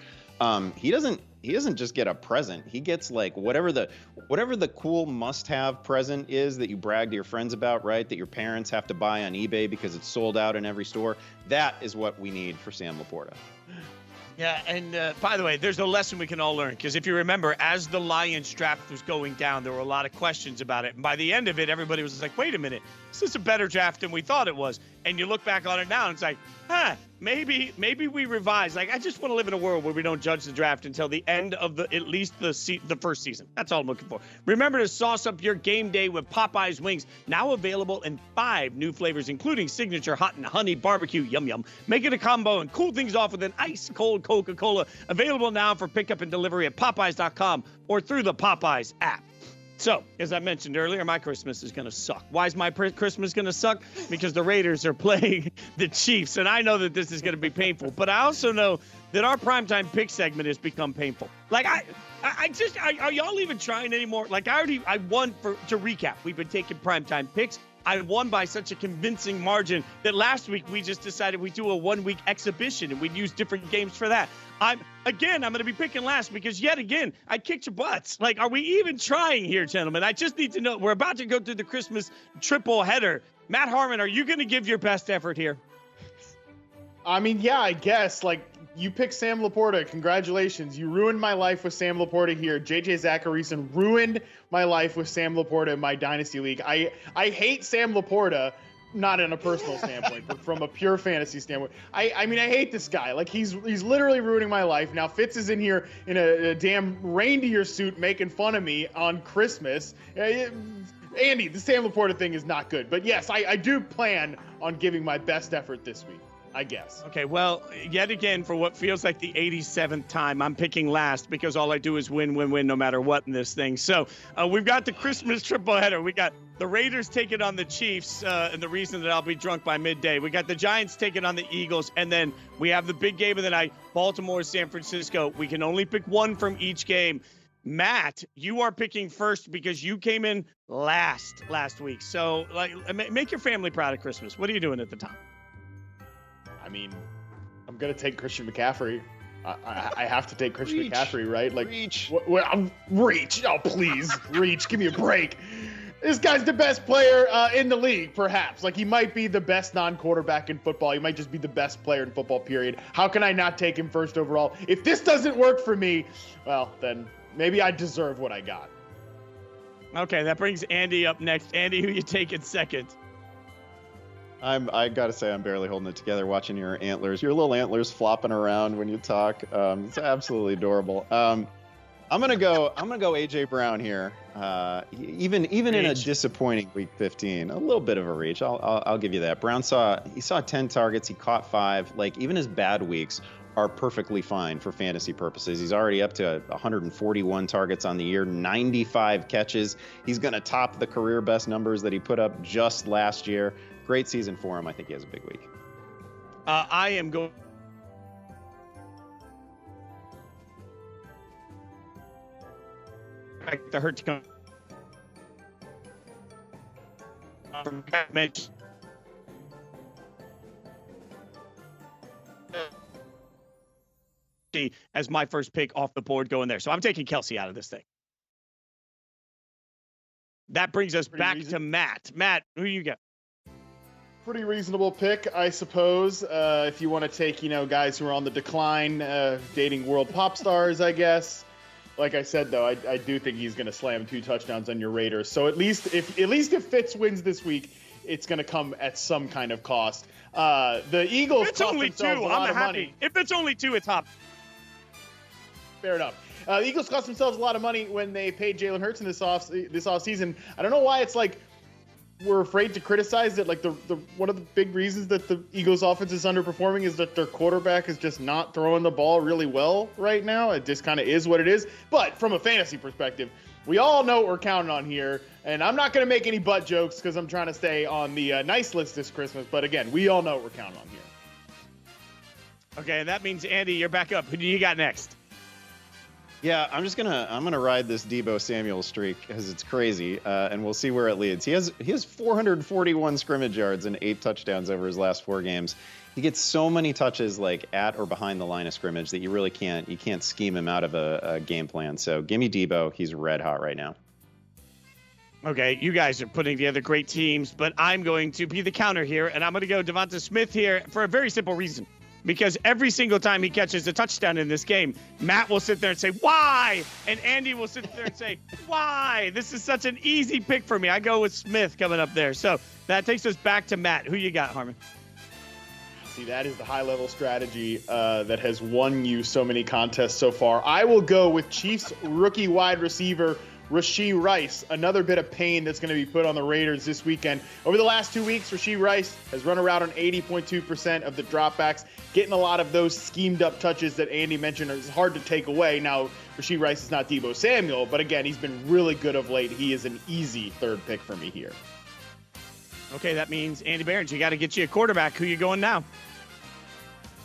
He doesn't just get a present. He gets like whatever the cool must-have present is that you brag to your friends about, right? That your parents have to buy on eBay because it's sold out in every store. That is what we need for Sam Laporta. Yeah, and by the way, there's a lesson we can all learn, because if you remember, as the Lions draft was going down, there were a lot of questions about it. And by the end of it, everybody was just like, wait a minute, this is a better draft than we thought it was. And you look back on it now, and it's like, maybe we revise. Like, I just want to live in a world where we don't judge the draft until the end of at least the first season. That's all I'm looking for. Remember to sauce up your game day with Popeye's Wings, now available in 5 new flavors, including signature hot and honey barbecue. Yum, yum. Make it a combo and cool things off with an ice-cold Coca-Cola. Available now for pickup and delivery at Popeyes.com or through the Popeyes app. So, as I mentioned earlier, my Christmas is going to suck. Why is my Christmas going to suck? Because the Raiders are playing the Chiefs, and I know that this is going to be painful. But I also know that our primetime pick segment has become painful. Like, are y'all even trying anymore? Like, I won to recap. We've been taking primetime picks. I won by such a convincing margin that last week we just decided we'd do a 1-week exhibition and we'd use different games for that. I'm going to be picking last because yet again, I kicked your butts. Like, are we even trying here, gentlemen? I just need to know. We're about to go through the Christmas triple header. Matt Harmon, are you going to give your best effort here? I mean, yeah, I guess. Like, you picked Sam Laporta. Congratulations. You ruined my life with Sam Laporta here. JJ Zacharyson ruined my life with Sam Laporta in my Dynasty League. I hate Sam Laporta, not in a personal standpoint, but from a pure fantasy standpoint. I mean, I hate this guy. Like, he's literally ruining my life. Now, Fitz is in here in a damn reindeer suit making fun of me on Christmas. Andy, the Sam Laporta thing is not good. But yes, I do plan on giving my best effort this week. I guess. Okay, well, yet again, for what feels like the 87th time, I'm picking last because all I do is win, win, win, no matter what in this thing. So we've got the Christmas triple header. We got the Raiders taking on the Chiefs, and the reason that I'll be drunk by midday. We got the Giants taking on the Eagles, and then we have the big game of the night, Baltimore, San Francisco. We can only pick one from each game. Matt, you are picking first because you came in last week. So, make your family proud of Christmas. What are you doing at the top? I mean, I'm gonna take Christian McCaffrey. I have to take Christian McCaffrey, right? Like, Reach. Reach. Oh, please, Reach. Give me a break. This guy's the best player in the league, perhaps. Like, he might be the best non-quarterback in football. He might just be the best player in football, period. How can I not take him first overall? If this doesn't work for me, well, then maybe I deserve what I got. Okay, that brings Andy up next. Andy, who you taking second? I gotta say, I'm barely holding it together watching your little antlers flopping around when you talk. It's absolutely adorable. I'm gonna go AJ Brown here. Even in a disappointing week 15, a little bit of a reach. I'll give you that. Brown saw 10 targets, he caught 5. Like, even his bad weeks are perfectly fine for fantasy purposes. He's already up to 141 targets on the year, 95 catches. He's gonna top the career best numbers that he put up just last year. Great season for him. I think he has a big week. I am going. The hurt to come from mention. As my first pick off the board going there. So I'm taking Kelsey out of this thing. That brings us back to Matt. Matt, who you got? Pretty reasonable pick, I suppose. If you want to take, guys who are on the decline, dating world pop stars, I guess. Like I said, though, I do think he's going to slam 2 touchdowns on your Raiders. So at least if Fitz wins this week, it's going to come at some kind of cost. The Eagles. If it's only 2, I'm happy. If it's only 2, it's hot. Fair enough. The Eagles cost themselves a lot of money when they paid Jalen Hurts in this offseason. I don't know why it's like we're afraid to criticize it. Like, the one of the big reasons that the Eagles offense is underperforming is that their quarterback is just not throwing the ball really well right now. It just kind of is what it is. But from a fantasy perspective, we all know what we're counting on here. And I'm not going to make any butt jokes because I'm trying to stay on the nice list this Christmas. But again, we all know what we're counting on here. Okay, and that means, Andy, you're back up. Who do you got next? Yeah, I'm gonna ride this Deebo Samuel streak because it's crazy, and we'll see where it leads. He has 441 scrimmage yards and 8 touchdowns over his last 4 games. He gets so many touches like at or behind the line of scrimmage that you can't scheme him out of a game plan. So give me Deebo. He's red hot right now. Okay, you guys are putting together great teams, but I'm going to be the counter here, and I'm going to go Devonta Smith here for a very simple reason. Because every single time he catches a touchdown in this game, Matt will sit there and say, why? And Andy will sit there and say, why? This is such an easy pick for me. I go with Smith coming up there. So that takes us back to Matt. Who you got, Harmon? See, that is the high-level strategy that has won you so many contests so far. I will go with Chiefs rookie wide receiver Rashee Rice, another bit of pain that's going to be put on the Raiders this weekend. Over the last 2 weeks, Rashee Rice has run around on 80.2% of the dropbacks, getting a lot of those schemed-up touches that Andy mentioned. It's hard to take away. Now, Rashee Rice is not Deebo Samuel, but again, he's been really good of late. He is an easy third pick for me here. Okay, that means, Andy Behrens, you got to get you a quarterback. Who you going now?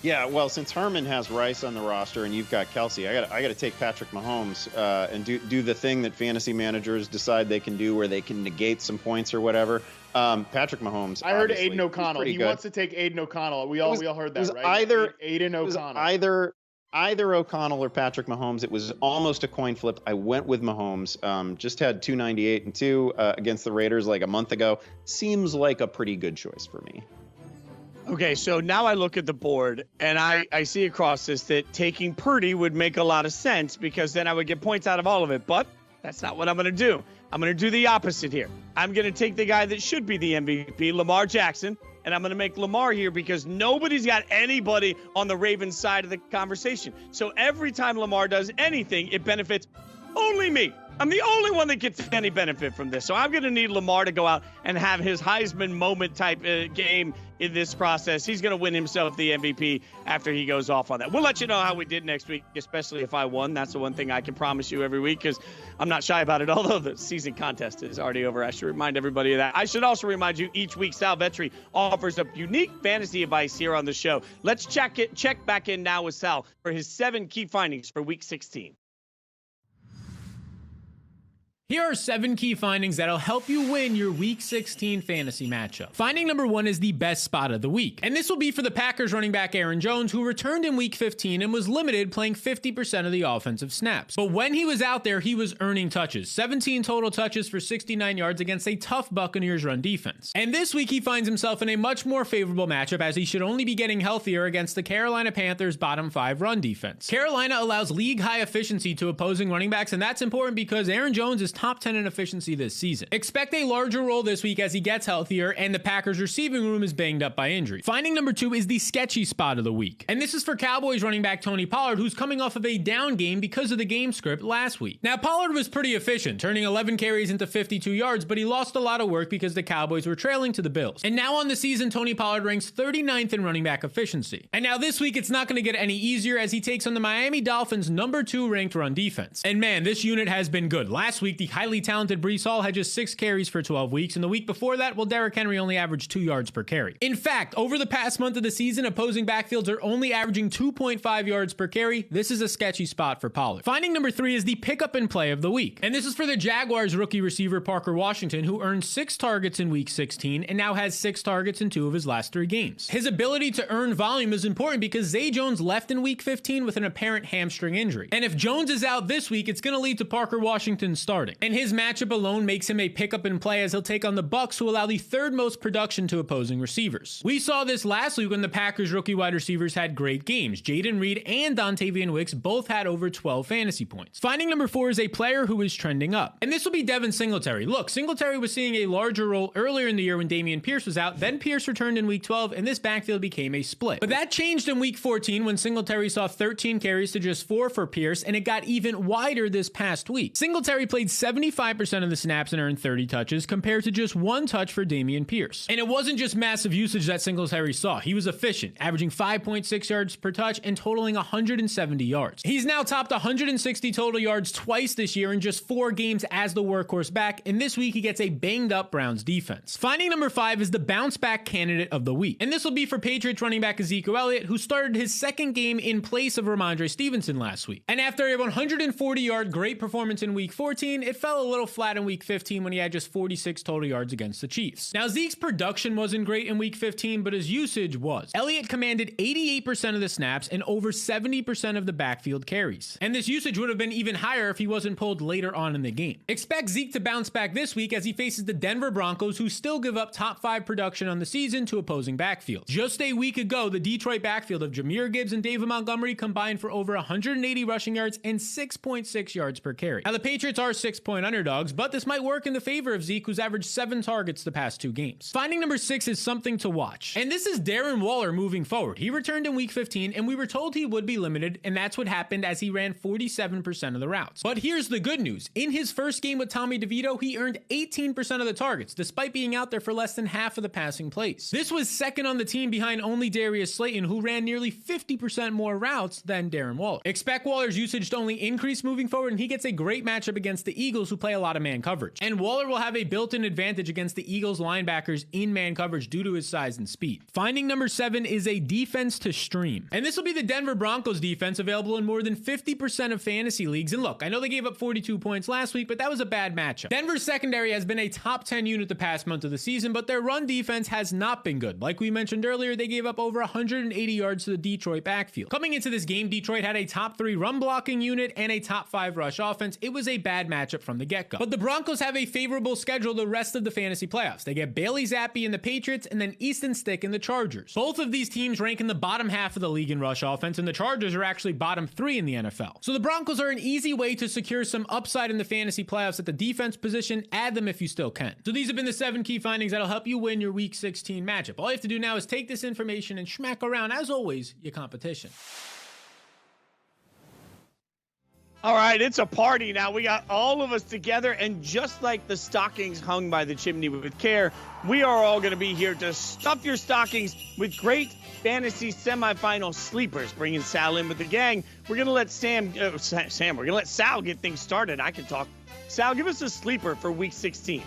Yeah, well, since Herman has Rice on the roster and you've got Kelsey, I got to take Patrick Mahomes and do the thing that fantasy managers decide they can do, where they can negate some points or whatever. Patrick Mahomes. I heard Aiden O'Connell. He wants to take Aiden O'Connell. We all heard that, right? Aiden O'Connell. Either O'Connell or Patrick Mahomes. It was almost a coin flip. I went with Mahomes. Just had 298 and 2 against the Raiders like a month ago. Seems like a pretty good choice for me. Okay, so now I look at the board, and I see across this that taking Purdy would make a lot of sense because then I would get points out of all of it. But that's not what I'm going to do. I'm going to do the opposite here. I'm going to take the guy that should be the MVP, Lamar Jackson, and I'm going to make Lamar here because nobody's got anybody on the Ravens side of the conversation. So every time Lamar does anything, it benefits only me. I'm the only one that gets any benefit from this. So I'm going to need Lamar to go out and have his Heisman moment type game in this process. He's going to win himself the MVP after he goes off on that. We'll let you know how we did next week, especially if I won. That's the one thing I can promise you every week, because I'm not shy about it, although the season contest is already over. I should remind everybody of that. I should also remind you, each week Sal Vetri offers up unique fantasy advice here on the show. Let's check back in now with Sal for his 7 key findings for week 16. Here are 7 key findings that'll help you win your Week 16 fantasy matchup. Finding number 1 is the best spot of the week. And this will be for the Packers running back Aaron Jones, who returned in Week 15 and was limited, playing 50% of the offensive snaps. But when he was out there, he was earning touches. 17 total touches for 69 yards against a tough Buccaneers run defense. And this week, he finds himself in a much more favorable matchup, as he should only be getting healthier against the Carolina Panthers' bottom 5 run defense. Carolina allows league-high efficiency to opposing running backs, and that's important because Aaron Jones is top 10 in efficiency this season. Expect a larger role this week as he gets healthier and the Packers receiving room is banged up by injury. Finding number 2 is the sketchy spot of the week. And this is for Cowboys running back Tony Pollard, who's coming off of a down game because of the game script last week. Now, Pollard was pretty efficient, turning 11 carries into 52 yards, but he lost a lot of work because the Cowboys were trailing to the Bills. And now on the season, Tony Pollard ranks 39th in running back efficiency. And now this week, it's not going to get any easier as he takes on the Miami Dolphins' number 2 ranked run defense. And man, this unit has been good. Last week, the highly talented Breece Hall had just 6 carries for 12 weeks, and the week before that, well, Derrick Henry only averaged 2 yards per carry. In fact, over the past month of the season, opposing backfields are only averaging 2.5 yards per carry. This is a sketchy spot for Pollard. Finding number 3 is the pickup and play of the week. And this is for the Jaguars rookie receiver Parker Washington, who earned 6 targets in week 16 and now has 6 targets in 2 of his last 3 games. His ability to earn volume is important because Zay Jones left in week 15 with an apparent hamstring injury. And if Jones is out this week, it's going to lead to Parker Washington starting. And his matchup alone makes him a pickup and play, as he'll take on the Bucs, who allow the 3rd most production to opposing receivers. We saw this last week when the Packers rookie wide receivers had great games. Jaden Reed and Dontavian Wicks both had over 12 fantasy points. Finding number 4 is a player who is trending up. And this will be Devin Singletary. Look, Singletary was seeing a larger role earlier in the year when Dameon Pierce was out. Then Pierce returned in week 12, and this backfield became a split. But that changed in week 14 when Singletary saw 13 carries to just 4 for Pierce, and it got even wider this past week. Singletary played 75% of the snaps and earned 30 touches, compared to just 1 touch for Dameon Pierce. And it wasn't just massive usage that Singletary saw. He was efficient, averaging 5.6 yards per touch and totaling 170 yards. He's now topped 160 total yards twice this year in just 4 games as the workhorse back, and this week he gets a banged up Browns defense. Finding number 5 is the bounce back candidate of the week. And this will be for Patriots running back Ezekiel Elliott, who started his 2nd game in place of Ramondre Stevenson last week. And after a 140-yard great performance in week 14, it fell a little flat in week 15 when he had just 46 total yards against the Chiefs. Now, Zeke's production wasn't great in week 15, but his usage was. Elliott commanded 88% of the snaps and over 70% of the backfield carries. And this usage would have been even higher if he wasn't pulled later on in the game. Expect Zeke to bounce back this week as he faces the Denver Broncos, who still give up top 5 production on the season to opposing backfields. Just a week ago, the Detroit backfield of Jahmyr Gibbs and David Montgomery combined for over 180 rushing yards and 6.6 yards per carry. Now, the Patriots are 6-point underdogs, but this might work in the favor of Zeke, who's averaged 7 targets the past 2 games. Finding number 6 is something to watch. And this is Darren Waller moving forward. He returned in week 15, and we were told he would be limited, and that's what happened as he ran 47% of the routes. But here's the good news. In his first game with Tommy DeVito, he earned 18% of the targets, despite being out there for less than half of the passing plays. This was second on the team behind only Darius Slayton, who ran nearly 50% more routes than Darren Waller. Expect Waller's usage to only increase moving forward, and he gets a great matchup against the Eagles, who play a lot of man coverage. And Waller will have a built-in advantage against the Eagles linebackers in man coverage due to his size and speed. Finding number 7 is a defense to stream. And this will be the Denver Broncos defense, available in more than 50% of fantasy leagues. And look, I know they gave up 42 points last week, but that was a bad matchup. Denver's secondary has been a top 10 unit the past month of the season, but their run defense has not been good. Like we mentioned earlier, they gave up over 180 yards to the Detroit backfield. Coming into this game, Detroit had a top 3 run blocking unit and a top 5 rush offense. It was a bad matchup from the get-go. But the Broncos have a favorable schedule the rest of the fantasy playoffs. They get Bailey Zappi in the Patriots and then Easton Stick in the Chargers. Both of these teams rank in the bottom half of the league in rush offense, and the Chargers are actually bottom 3 in the NFL. So the Broncos are an easy way to secure some upside in the fantasy playoffs at the defense position. Add them if you still can. So these have been the 7 key findings that'll help you win your Week 16 matchup. All you have to do now is take this information and smack around, as always, your competition. All right, it's a party now. We got all of us together, and just like the stockings hung by the chimney with care, we are all going to be here to stuff your stockings with great fantasy semifinal sleepers. Bringing Sal in with the gang. We're going to let we're going to let Sal get things started. I can talk. Sal, give us a sleeper for week 16.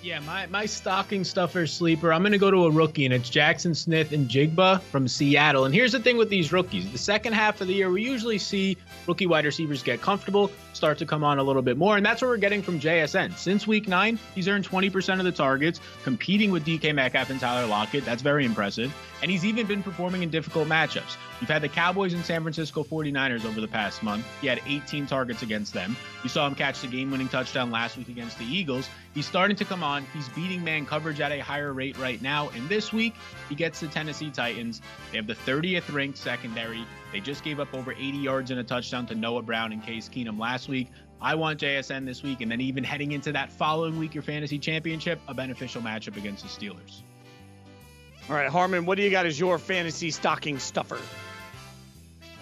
Yeah, my stocking stuffer sleeper, I'm going to go to a rookie, and it's Jackson Smith and Jigba from Seattle. And here's the thing with these rookies. The second half of the year, we usually see rookie wide receivers get comfortable, start to come on a little bit more, and that's what we're getting from JSN. Since week 9, he's earned 20% of the targets, competing with DK Metcalf and Tyler Lockett. That's very impressive. And he's even been performing in difficult matchups. You've had the Cowboys and San Francisco 49ers over the past month. He had 18 targets against them. You saw him catch the game-winning touchdown last week against the Eagles. He's starting to come on. He's beating man coverage at a higher rate right now. And this week, he gets the Tennessee Titans. They have the 30th ranked secondary. They just gave up over 80 yards and a touchdown to Noah Brown and Case Keenum last week. I want JSN this week. And then even heading into that following week, your fantasy championship, a beneficial matchup against the Steelers. All right, Harmon, what do you got as your fantasy stocking stuffer?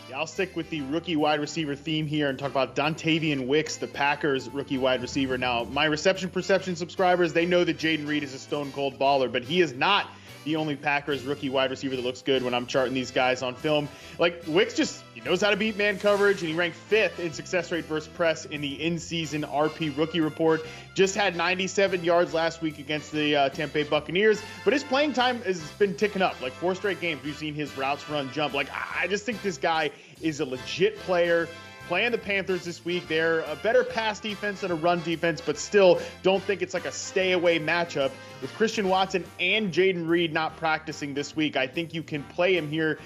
Yeah, I'll stick with the rookie wide receiver theme here and talk about Dontavian Wicks, the Packers rookie wide receiver. Now, my reception perception subscribers, they know that Jaden Reed is a stone cold baller, but he is not the only Packers rookie wide receiver that looks good when I'm charting these guys on film. Like, Wicks he knows how to beat man coverage, and he ranked 5th in success rate versus press in the in-season RP rookie report. Just had 97 yards last week against the Tampa Bay Buccaneers, but his playing time has been ticking up. Like 4 straight games, we've seen his routes run jump. Like, I just think this guy is a legit player. Playing the Panthers this week, they're a better pass defense than a run defense, but still don't think it's like a stay-away matchup. With Christian Watson and Jaden Reed not practicing this week, I think you can play him here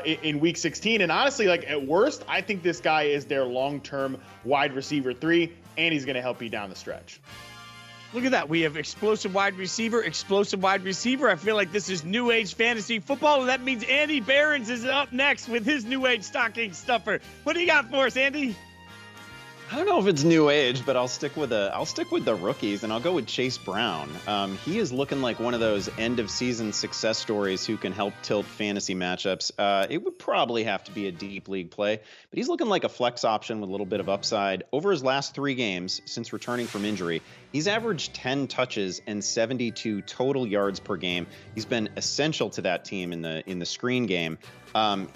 in week 16. And honestly, like at worst, I think this guy is their long-term wide receiver 3, and he's going to help you down the stretch. Look at that. We have explosive wide receiver. I feel like this is new age fantasy football, and that means Andy Behrens is up next with his new age stocking stuffer. What do you got for us, Andy? I don't know if it's new age, but I'll stick with the rookies, and I'll go with Chase Brown. He is looking like one of those end of season success stories who can help tilt fantasy matchups. It would probably have to be a deep league play, but he's looking like a flex option with a little bit of upside. Over his last 3 games since returning from injury, he's averaged 10 touches and 72 total yards per game. He's been essential to that team in the screen game.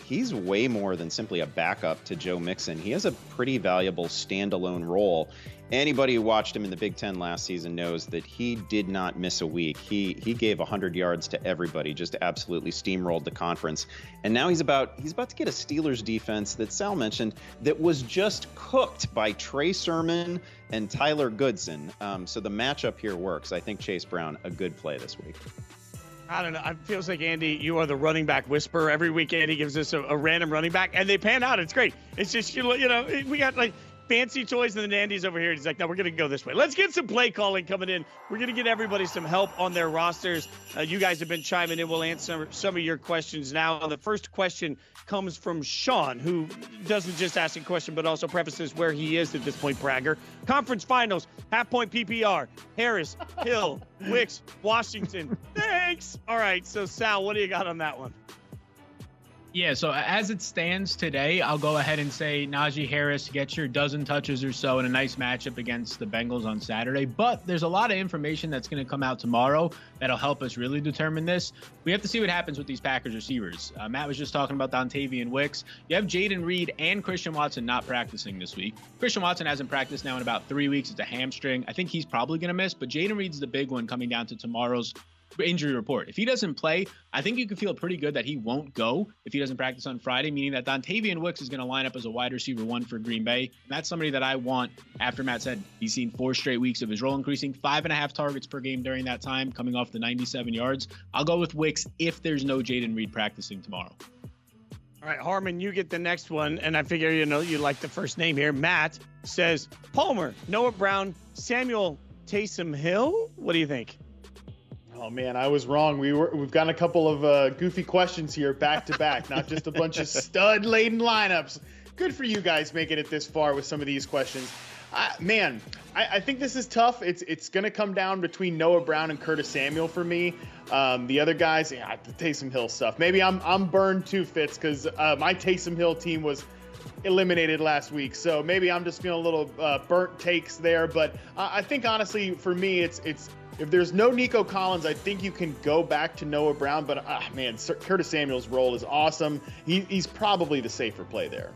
He's way more than simply a backup to Joe Mixon. He has a pretty valuable standalone role. Anybody who watched him in the Big Ten last season knows that he did not miss a week. He gave 100 yards to everybody, just absolutely steamrolled the conference. And now he's about to get a Steelers defense that Sal mentioned that was just cooked by Trey Sermon and Tyler Goodson. So the matchup here works. I think Chase Brown, a good play this week. I don't know. It feels like, Andy, you are the running back whisperer. Every week, Andy gives us a random running back, and they pan out. It's great. It's just, you know, we got like fancy toys, and then Andy's over here. He's like, no, we're going to go this way. Let's get some play calling coming in. We're going to get everybody some help on their rosters. You guys have been chiming in. We'll answer some of your questions now. The first question comes from Sean, who doesn't just ask a question, but also prefaces where he is at this point, bragger. Conference finals, half-point PPR, Harris, Hill, Wicks, Washington. Thanks. All right, so Sal, what do you got on that one? Yeah, so as it stands today, I'll go ahead and say Najee Harris gets your dozen touches or so in a nice matchup against the Bengals on Saturday. But there's a lot of information that's going to come out tomorrow that'll help us really determine this. We have to see what happens with these Packers receivers. Matt was just talking about Dontavian Wicks. You have Jaden Reed and Christian Watson not practicing this week. Christian Watson hasn't practiced now in about 3 weeks. It's a hamstring. I think he's probably going to miss, but Jaden Reed's the big one coming down to tomorrow's injury report. If he doesn't play, I think you can feel pretty good that he won't go if he doesn't practice on Friday, meaning that Dontavian Wicks is going to line up as a wide receiver 1 for Green Bay. And that's somebody that I want after Matt said he's seen 4 straight weeks of his role increasing, 5.5 targets per game during that time, coming off the 97 yards. I'll go with Wicks if there's no Jaden Reed practicing tomorrow. All right, Harmon, you get the next one, and I figure, you like the first name here. Matt says Palmer, Noah Brown, Samuel Taysom Hill. What do you think? Oh man, I was wrong. We've got a couple of goofy questions here back to back, not just a bunch of stud-laden lineups. Good for you guys making it this far with some of these questions. I think this is tough. It's going to come down between Noah Brown and Curtis Samuel for me. The other guys, the Taysom Hill stuff. Maybe I'm burned too, Fitz, because my Taysom Hill team was eliminated last week. So maybe I'm just feeling a little burnt takes there. But I think honestly, for me, it's if there's no Nico Collins, I think you can go back to Noah Brown. But Curtis Samuel's role is awesome. He's probably the safer play there.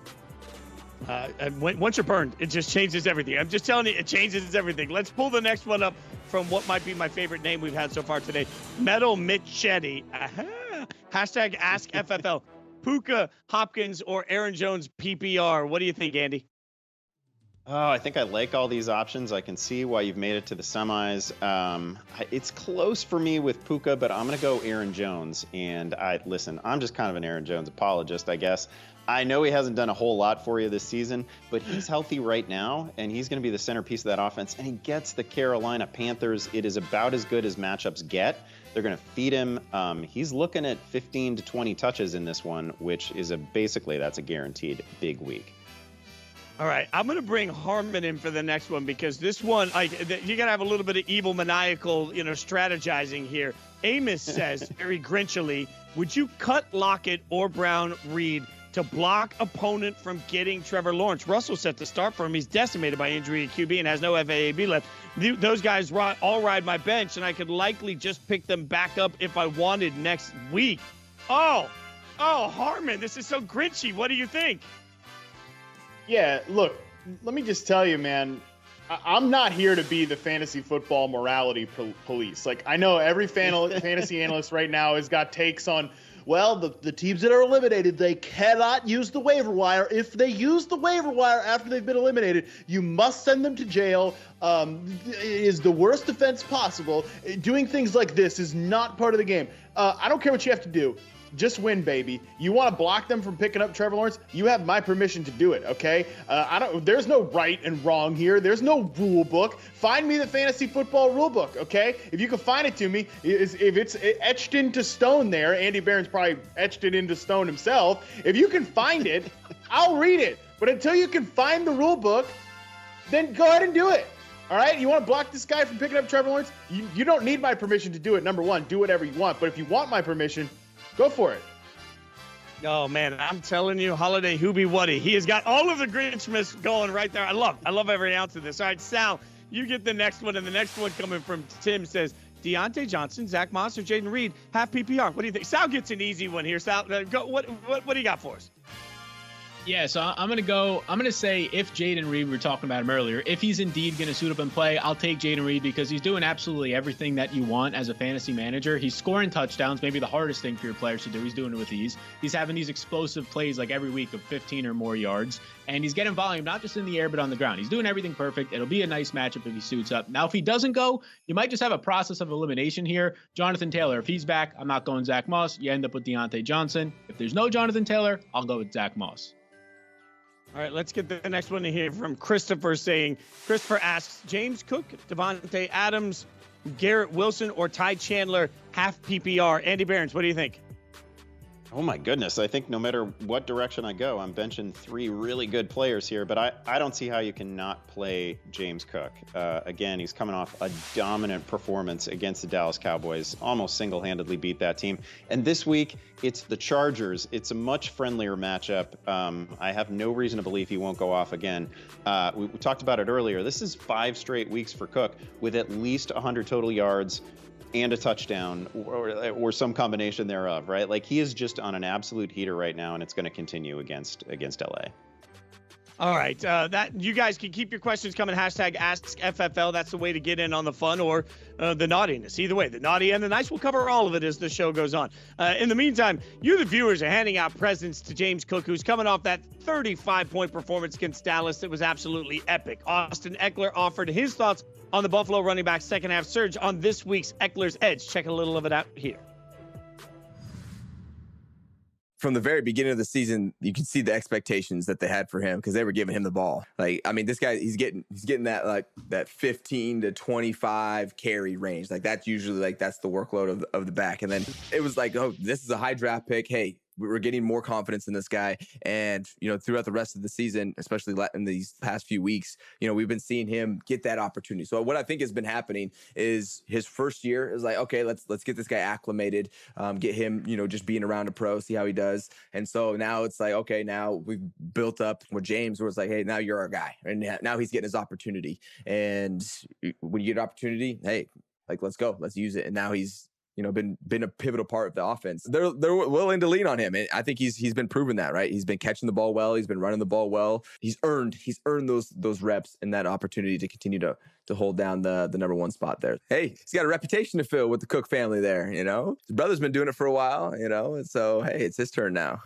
Once you're burned, it just changes everything. I'm just telling you, it changes everything. Let's pull the next one up from what might be my favorite name we've had so far today. Metal Mitchetti. Hashtag Ask FFL. Puka, Hopkins, or Aaron Jones PPR. What do you think, Andy? Oh, I think I like all these options. I can see why you've made it to the semis. It's close for me with Puka, but I'm going to go Aaron Jones. And I'm just kind of an Aaron Jones apologist, I guess. I know he hasn't done a whole lot for you this season, but he's healthy right now, and he's going to be the centerpiece of that offense. And he gets the Carolina Panthers. It is about as good as matchups get. They're going to feed him. He's looking at 15 to 20 touches in this one, which is basically that's a guaranteed big week. All right, I'm going to bring Harmon in for the next one because this one, you got to have a little bit of evil, maniacal, strategizing here. Amos says, very grinchily, would you cut Lockett or Brown Reed to block opponent from getting Trevor Lawrence? Russell set the start for him. He's decimated by injury at QB and has no FAAB left. Those guys all ride my bench, and I could likely just pick them back up if I wanted next week. Oh, Harmon, this is so grinchy. What do you think? Yeah, look, let me just tell you, man, I'm not here to be the fantasy football morality police. Like, I know every fantasy analyst right now has got takes on, well, the teams that are eliminated, they cannot use the waiver wire. If they use the waiver wire after they've been eliminated, you must send them to jail. It is the worst defense possible. Doing things like this is not part of the game. I don't care what you have to do. Just win, baby. You want to block them from picking up Trevor Lawrence? You have my permission to do it, okay? There's no right and wrong here. There's no rule book. Find me the fantasy football rule book, okay? If you can find it to me, if it's etched into stone there, Andy Barron's probably etched it into stone himself. If you can find it, I'll read it. But until you can find the rule book, then go ahead and do it. All right? You want to block this guy from picking up Trevor Lawrence? You don't need my permission to do it. Number one, do whatever you want. But if you want my permission, go for it. Oh, man, I'm telling you, Holiday Hoobie Wuddy. He has got all of the Grinchmas going right there. I love every ounce of this. All right, Sal, you get the next one, and the next one coming from Tim says, Deontay Johnson, Zach Moss, or Jaden Reed, half PPR. What do you think? Sal gets an easy one here. Sal, go. What do you got for us? Yeah, so I'm going to say if Jaden Reed, we were talking about him earlier, if he's indeed going to suit up and play, I'll take Jaden Reed because he's doing absolutely everything that you want as a fantasy manager. He's scoring touchdowns, maybe the hardest thing for your players to do. He's doing it with ease. He's having these explosive plays like every week of 15 or more yards, and he's getting volume, not just in the air, but on the ground. He's doing everything perfect. It'll be a nice matchup if he suits up. Now, if he doesn't go, you might just have a process of elimination here. Jonathan Taylor, if he's back, I'm not going Zach Moss. You end up with Deontay Johnson. If there's no Jonathan Taylor, I'll go with Zach Moss. All right, let's get the next one to hear from Christopher Christopher asks, James Cook, Devontae Adams, Garrett Wilson, or Ty Chandler, half PPR. Andy Barons, what do you think? Oh my goodness. I think no matter what direction I go, I'm benching three really good players here, but I don't see how you can not play James Cook. Again, he's coming off a dominant performance against the Dallas Cowboys, almost single-handedly beat that team. And this week, it's the Chargers. It's a much friendlier matchup. I have no reason to believe he won't go off again. We talked about it earlier. This is 5 straight weeks for Cook with at least 100 total yards and a touchdown or some combination thereof, right? Like, he is just on an absolute heater right now, and it's going to continue against LA. All right, that you guys can keep your questions coming. Hashtag AskFFL. That's the way to get in on the fun or the naughtiness. Either way, the naughty and the nice. We'll cover all of it as the show goes on. In the meantime, you, the viewers, are handing out presents to James Cook, who's coming off that 35-point performance against Dallas that was absolutely epic. Austin Eckler offered his thoughts on the Buffalo running back second half surge on this week's Eckler's Edge. Check a little of it out here. From the very beginning of the season, you can see the expectations that they had for him because they were giving him the ball. Like, I mean, this guy, he's getting that that 15 to 25 carry range. Like, that's usually that's the workload of the back. And then it was like, oh, this is a high draft pick. Hey, we're getting more confidence in this guy. And, throughout the rest of the season, especially in these past few weeks, we've been seeing him get that opportunity. So what I think has been happening is his first year is like, okay, let's get this guy acclimated, get him, just being around a pro, see how he does. And so now it's like, okay, now we've built up with James where it's like, hey, now you're our guy. And now he's getting his opportunity. And when you get an opportunity, hey, like, let's go, let's use it. And now he's, been a pivotal part of the offense. They're willing to lean on him. And I think he's been proving that, right? He's been catching the ball well. He's been running the ball well. He's earned those reps and that opportunity to continue to hold down the number one spot there. Hey, he's got a reputation to fill with the Cook family there, His brother's been doing it for a while, and so, hey, it's his turn now.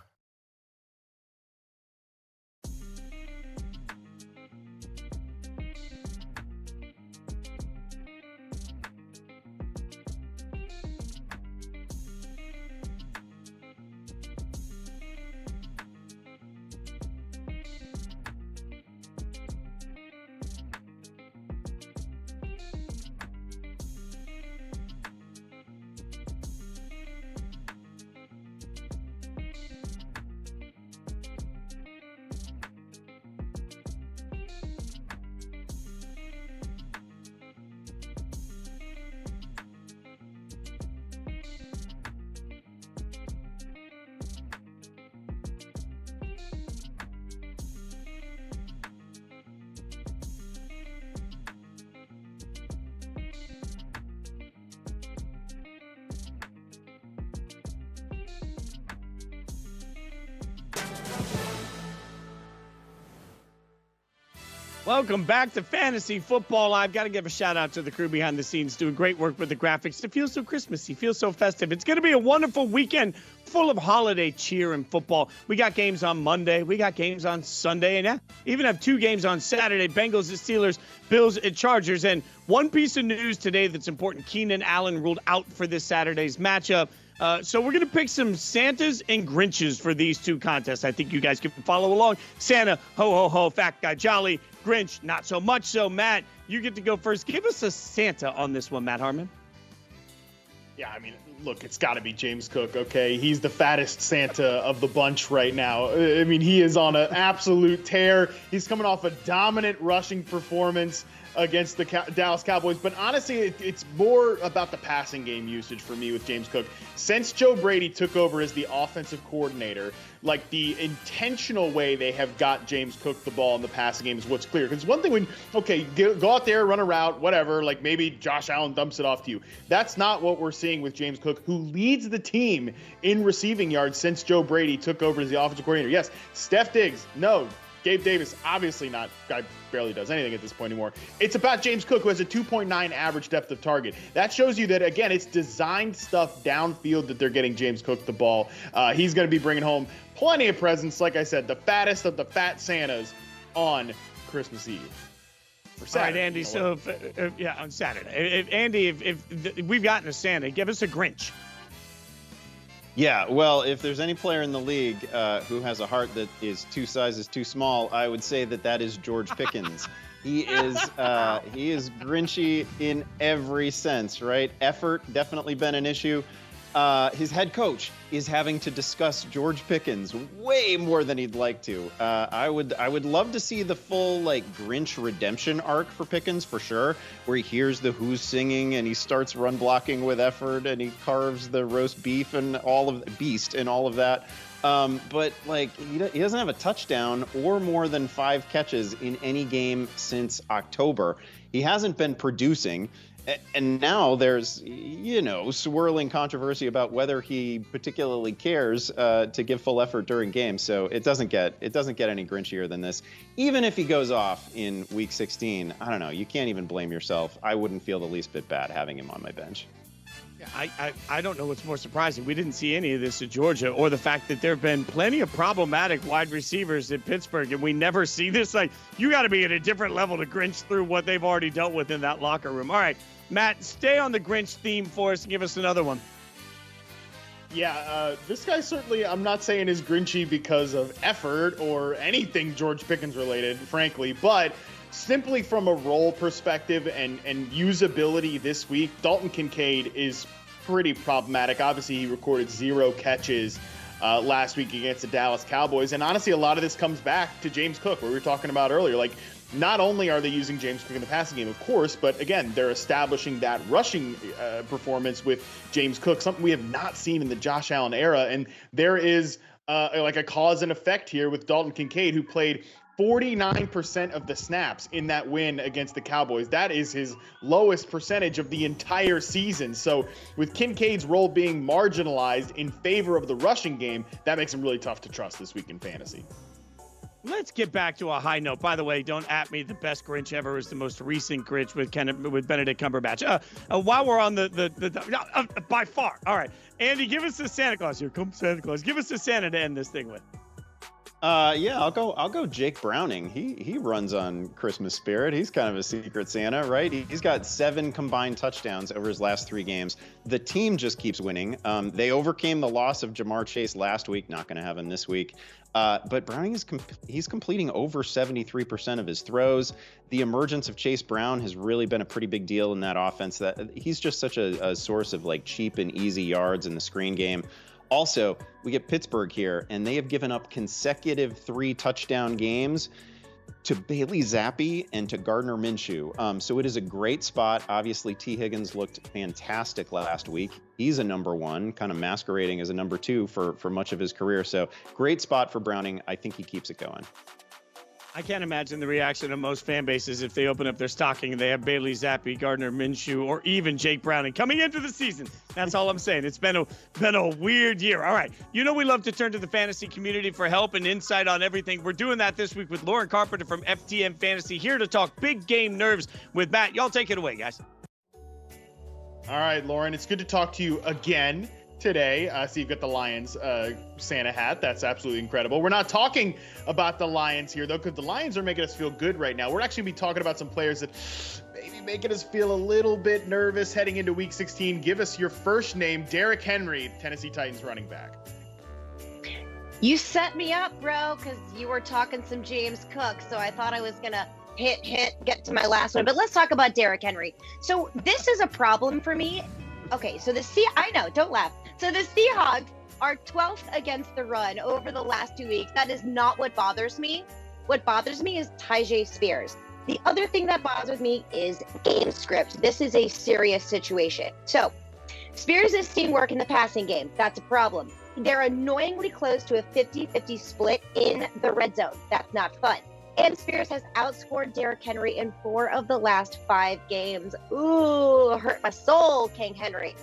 Welcome back to Fantasy Football Live. Got to give a shout out to the crew behind the scenes doing great work with the graphics. It feels so Christmassy, feels so festive. It's going to be a wonderful weekend full of holiday cheer and football. We got games on Monday. We got games on Sunday. And even have 2 games on Saturday. Bengals and Steelers, Bills and Chargers. And one piece of news today that's important. Keenan Allen ruled out for this Saturday's matchup. So we're going to pick some Santas and Grinches for these 2 contests. I think you guys can follow along. Santa, ho, ho, ho, fat guy, jolly. Grinch, not so much so. Matt, you get to go first. Give us a Santa on this one, Matt Harmon. Yeah, I mean, look, it's got to be James Cook, okay? He's the fattest Santa of the bunch right now. I mean, he is on an absolute tear. He's coming off a dominant rushing performance against the Dallas Cowboys. But honestly, it's more about the passing game usage for me with James Cook. Since Joe Brady took over as the offensive coordinator, like the intentional way they have got James Cook the ball in the passing game is what's clear. Because one thing when, go out there, run a route, whatever, like maybe Josh Allen dumps it off to you. That's not what we're seeing with James Cook, who leads the team in receiving yards since Joe Brady took over as the offensive coordinator. Yes, Steph Diggs, no. Gabe Davis, obviously not. Guy barely does anything at this point anymore. It's about James Cook, who has a 2.9 average depth of target. That shows you that, again, it's designed stuff downfield that they're getting James Cook the ball. He's going to be bringing home plenty of presents. Like I said, the fattest of the fat Santas on Christmas Eve. For Saturday, all right, Andy. So, on Saturday. If we've gotten a Santa, give us a Grinch. Yeah, well, if there's any player in the league who has a heart that is 2 sizes too small, I would say that is George Pickens. He is Grinchy in every sense, right? Effort definitely been an issue. His head coach is having to discuss George Pickens way more than he'd like to. I would love to see the full Grinch redemption arc for Pickens for sure, where he hears the Who's singing and he starts run blocking with effort and he carves the roast beef and all of that. But he doesn't have a touchdown or more than 5 catches in any game since October. He hasn't been producing. And now there's, swirling controversy about whether he particularly cares to give full effort during games. So it doesn't get any Grinchier than this. Even if he goes off in Week 16, I don't know. You can't even blame yourself. I wouldn't feel the least bit bad having him on my bench. I don't know what's more surprising. We didn't see any of this at Georgia, or the fact that there have been plenty of problematic wide receivers in Pittsburgh, and we never see this. You got to be at a different level to Grinch through what they've already dealt with in that locker room. All right, Matt, stay on the Grinch theme for us and give us another one. Yeah, this guy certainly, I'm not saying is Grinchy because of effort or anything George Pickens related, frankly, but simply from a role perspective and usability this week, Dalton Kincaid is pretty problematic. Obviously, he recorded 0 catches last week against the Dallas Cowboys. And honestly, a lot of this comes back to James Cook, what we were talking about earlier. Like, not only are they using James Cook in the passing game, of course, but again, they're establishing that rushing performance with James Cook, something we have not seen in the Josh Allen era. And there is like a cause and effect here with Dalton Kincaid, who played 49% of the snaps in that win against the Cowboys. That is his lowest percentage of the entire season. So with Kincaid's role being marginalized in favor of the rushing game, that makes him really tough to trust this week in fantasy. Let's get back to a high note. By the way, don't at me. The best Grinch ever is the most recent Grinch with Benedict Cumberbatch. While we're on the by far. All right, Andy, give us the Santa Claus. Here comes Santa Claus. Give us the Santa to end this thing with. Yeah, I'll go Jake Browning. He runs on Christmas spirit. He's kind of a secret Santa, right? He's got 7 combined touchdowns over his last 3 games. The team just keeps winning. They overcame the loss of Jamar Chase last week. Not going to have him this week. But Browning he's completing over 73% of his throws. The emergence of Chase Brown has really been a pretty big deal in that offense. That he's just such a source of like cheap and easy yards in the screen game. Also, we get Pittsburgh here, and they have given up consecutive 3 touchdown games to Bailey Zappi and to Gardner Minshew. So it is a great spot. Obviously, T. Higgins looked fantastic last week. He's a number 1, kind of masquerading as a number 2 for much of his career. So great spot for Browning. I think he keeps it going. I can't imagine the reaction of most fan bases if they open up their stocking and they have Bailey Zappi, Gardner Minshew, or even Jake Browning coming into the season. That's all I'm saying. It's been a weird year. All right. You know we love to turn to the fantasy community for help and insight on everything. We're doing that this week with Lauren Carpenter from FTM Fantasy, here to talk big game nerves with Matt. Y'all take it away, guys. All right, Lauren, it's good to talk to you again today. So you've got the Lions Santa hat. That's absolutely incredible. We're not talking about the Lions here, though, because the Lions are making us feel good right now. We're actually be talking about some players that maybe making us feel a little bit nervous heading into Week 16. Give us your first name, Derrick Henry, Tennessee Titans running back. You set me up, bro, because you were talking some James Cook, so I thought I was going to get to my last one. But let's talk about Derrick Henry. So this is a problem for me. Okay, so I know, don't laugh. So the Seahawks are 12th against the run over the last 2 weeks. That is not what bothers me. What bothers me is Tyjae Spears. The other thing that bothers me is game script. This is a serious situation. So Spears' team work in the passing game. That's a problem. They're annoyingly close to a 50-50 split in the red zone. That's not fun. And Spears has outscored Derrick Henry in 4 of the last 5 games. Ooh, hurt my soul, King Henry.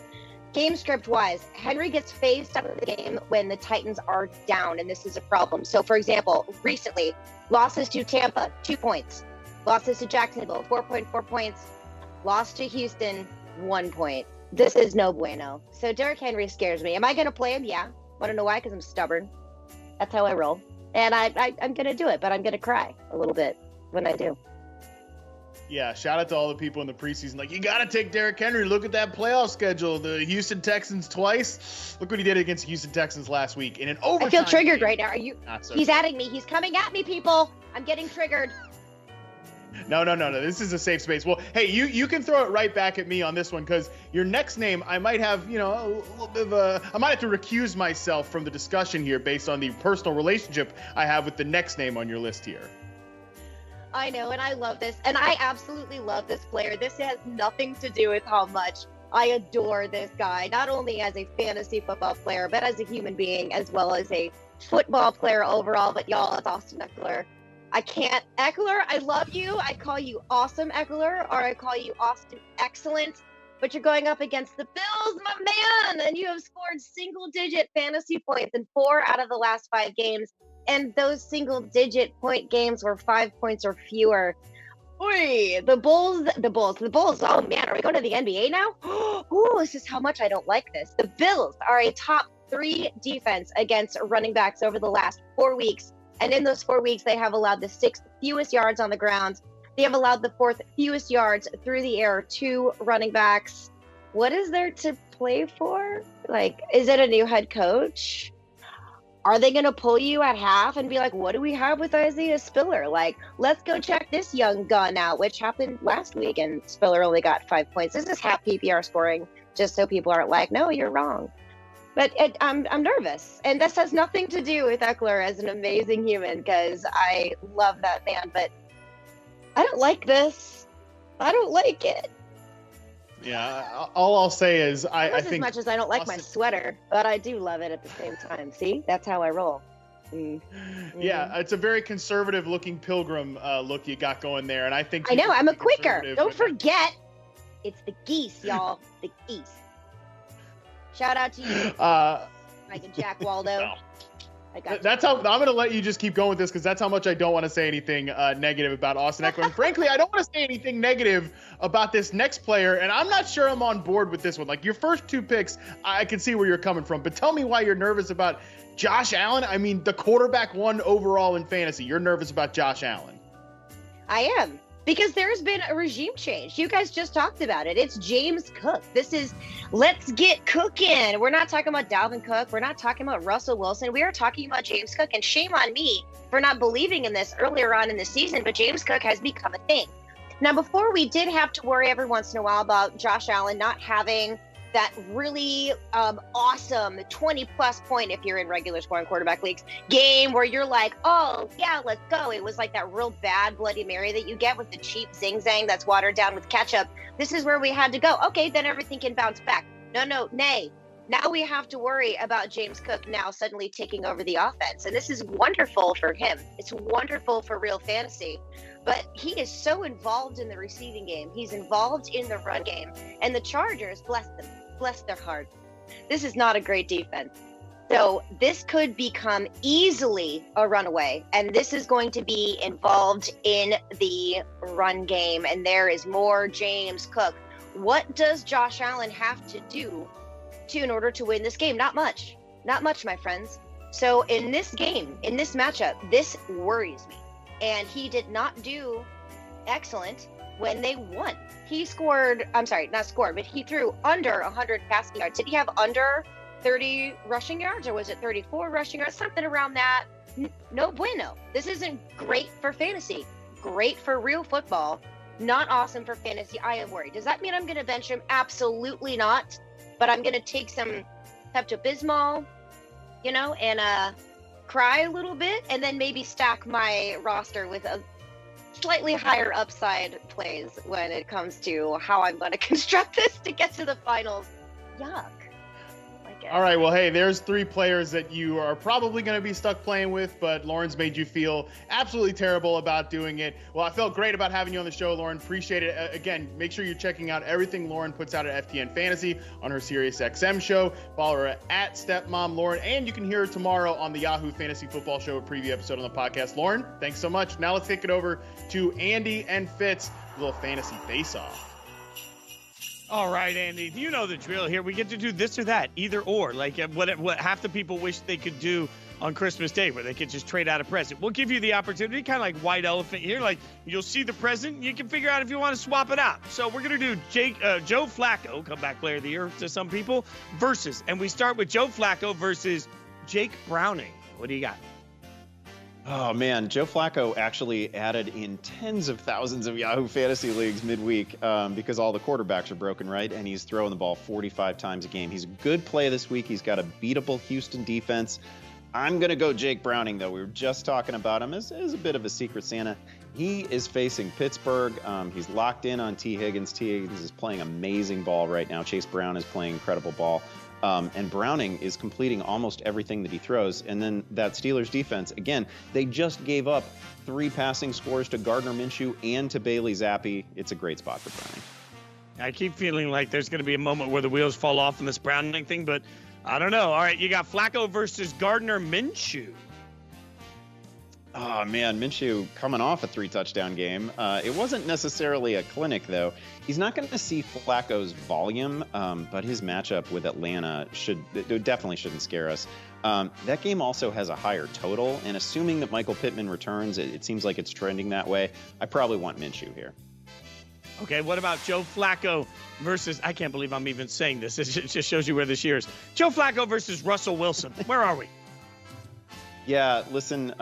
Game script wise, Henry gets phased out of the game when the Titans are down, and this is a problem. So, for example, recently, losses to Tampa, 2 points. Losses to Jacksonville, 4.4 points. Loss to Houston, 1 point. This is no bueno. So Derrick Henry scares me. Am I going to play him? Yeah. Want to know why? Because I'm stubborn. That's how I roll. And I'm going to do it, but I'm going to cry a little bit when I do. Yeah, shout out to all the people in the preseason. Like, you got to take Derrick Henry. Look at that playoff schedule. The Houston Texans twice. Look what he did against the Houston Texans last week in an overtime. I feel triggered game. Right now. He's adding me. He's coming at me, people. I'm getting triggered. No. This is a safe space. Well, hey, you can throw it right back at me on this one, because your next name, I might have, a little bit of I might have to recuse myself from the discussion here based on the personal relationship I have with the next name on your list here. I know, and I love this. And I absolutely love this player. This has nothing to do with how much I adore this guy, not only as a fantasy football player, but as a human being, as well as a football player overall. But y'all, it's Austin Eckler. Eckler, I love you. I call you awesome Eckler, or I call you Austin Excellent. But you're going up against the Bills, my man, and you have scored single-digit fantasy points in 4 out of the last 5 games. And those single-digit point games were 5 points or fewer. Oy, the Bulls. Oh man, are we going to the NBA now? Ooh, this is how much I don't like this. The Bills are a top 3 defense against running backs over the last 4 weeks. And in those 4 weeks, they have allowed the 6th fewest yards on the ground. They have allowed the 4th fewest yards through the air to running backs. What is there to play for? Like, is it a new head coach? Are they going to pull you at half and be like, what do we have with Isaiah Spiller? Like, let's go check this young gun out, which happened last week, and Spiller only got 5 points. This is half PPR scoring, just so people aren't like, no, you're wrong. But I'm nervous, and this has nothing to do with Eckler as an amazing human, because I love that man. But I don't like this. I don't like it. Yeah, all I'll say is I Almost think as much as I don't like my sweater, but I do love it at the same time. See, that's how I roll. Yeah, it's a very conservative looking pilgrim look you got going there, and I think I know I'm a Quaker. conservative, Don't but- forget, it's the geese, y'all. The geese. Shout out to you, Mike and Jack Waldo. I got you. That's how I'm going to let you just keep going with this, because that's how much I don't want to say anything negative about Austin Eckler. And frankly, I don't want to say anything negative about this next player, and I'm not sure I'm on board with this one. Like, your first two picks, I can see where you're coming from, but tell me why you're nervous about Josh Allen. I mean, the quarterback one overall in fantasy. You're nervous about Josh Allen. I am. Because there's been a regime change. You guys just talked about it. It's James Cook. This is let's get cooking. We're not talking about Dalvin Cook. We're not talking about Russell Wilson. We are talking about James Cook. And shame on me for not believing in this earlier on in the season, but James Cook has become a thing. Now, before, we did have to worry every once in a while about Josh Allen not having that really awesome 20-plus point, if you're in regular scoring quarterback leagues, game where you're like, oh, yeah, let's go. It was like that real bad Bloody Mary that you get with the cheap zing-zang that's watered down with ketchup. This is where we had to go. Okay, then everything can bounce back. Nay. Now we have to worry about James Cook now suddenly taking over the offense. And this is wonderful for him. It's wonderful for real fantasy. But he is so involved in the receiving game. He's involved in the run game. And the Chargers, bless them, bless their heart. This is not a great defense. So this could become easily a runaway. And this is going to be involved in the run game. And there is more James Cook. What does Josh Allen have to do in order to win this game? Not much. Not much, my friends. So in this game, in this matchup, this worries me. And he did not do excellent when they won. He scored, I'm sorry, not scored, but he threw under 100 passing yards. Did he have under 30 rushing yards, or was it 34 rushing yards? Something around that. No bueno. This isn't great for fantasy. Great for real football. Not awesome for fantasy. I am worried. Does that mean I'm going to bench him? Absolutely not. But I'm going to take some Pepto-Bismol, and cry a little bit, and then maybe stack my roster with a slightly higher upside plays when it comes to how I'm going to construct this to get to the finals. Yuck. All right, well, hey, there's three players that you are probably going to be stuck playing with, but Lauren's made you feel absolutely terrible about doing it. Well, I felt great about having you on the show, Lauren. Appreciate it. Again, make sure you're checking out everything Lauren puts out at FTN Fantasy on her SiriusXM show. Follow her at Stepmom Lauren, and you can hear her tomorrow on the Yahoo Fantasy Football Show, a preview episode on the podcast. Lauren, thanks so much. Now let's take it over to Andy and Fitz, a little fantasy face-off. All right, Andy, you know the drill here. We get to do this or that, either or, like what half the people wish they could do on Christmas Day, where they could just trade out a present. We'll give you the opportunity, kind of like White Elephant here. Like, you'll see the present, you can figure out if you want to swap it out. So we're going to do Joe Flacco, comeback player of the year to some people, versus, and we start with Joe Flacco versus Jake Browning. What do you got? Oh, man, Joe Flacco actually added in tens of thousands of Yahoo Fantasy Leagues midweek because all the quarterbacks are broken, right? And he's throwing the ball 45 times a game. He's a good play this week. He's got a beatable Houston defense. I'm going to go Jake Browning, though. We were just talking about him as a bit of a secret Santa. He is facing Pittsburgh. He's locked in on T. Higgins. T. Higgins is playing amazing ball right now. Chase Brown is playing incredible ball. And Browning is completing almost everything that he throws. And then that Steelers defense, again, they just gave up 3 passing scores to Gardner Minshew and to Bailey Zappi. It's a great spot for Browning. I keep feeling like there's going to be a moment where the wheels fall off in this Browning thing, but I don't know. All right, you got Flacco versus Gardner Minshew. Oh, man, Minshew coming off a 3-touchdown game. It wasn't necessarily a clinic, though. He's not going to see Flacco's volume, but his matchup with Atlanta definitely shouldn't scare us. That game also has a higher total, and assuming that Michael Pittman returns, it seems like it's trending that way. I probably want Minshew here. Okay, what about Joe Flacco versus, I can't believe I'm even saying this. It just shows you where this year is. Joe Flacco versus Russell Wilson. Where are we? Yeah, listen,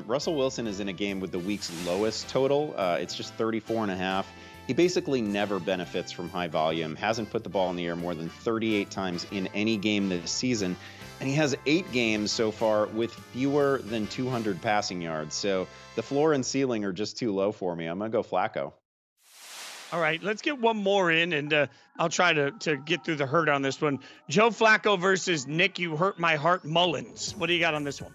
Russell Wilson is in a game with the week's lowest total. It's just 34.5. He basically never benefits from high volume, hasn't put the ball in the air more than 38 times in any game this season, and he has 8 games so far with fewer than 200 passing yards. So the floor and ceiling are just too low for me. I'm going to go Flacco. All right, let's get one more in, and I'll try to get through the herd on this one. Joe Flacco versus Nick, you hurt my heart, Mullins. What do you got on this one?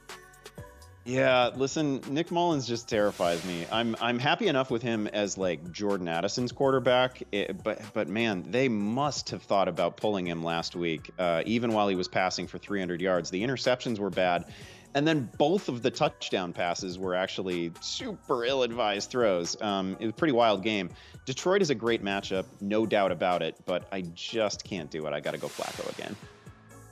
Yeah, listen, Nick Mullins just terrifies me. I'm happy enough with him as like Jordan Addison's quarterback, but man, they must have thought about pulling him last week, even while he was passing for 300 yards. The interceptions were bad, and then both of the touchdown passes were actually super ill-advised throws. It was a pretty wild game. Detroit is a great matchup, no doubt about it, but I just can't do it. I got to go Flacco again.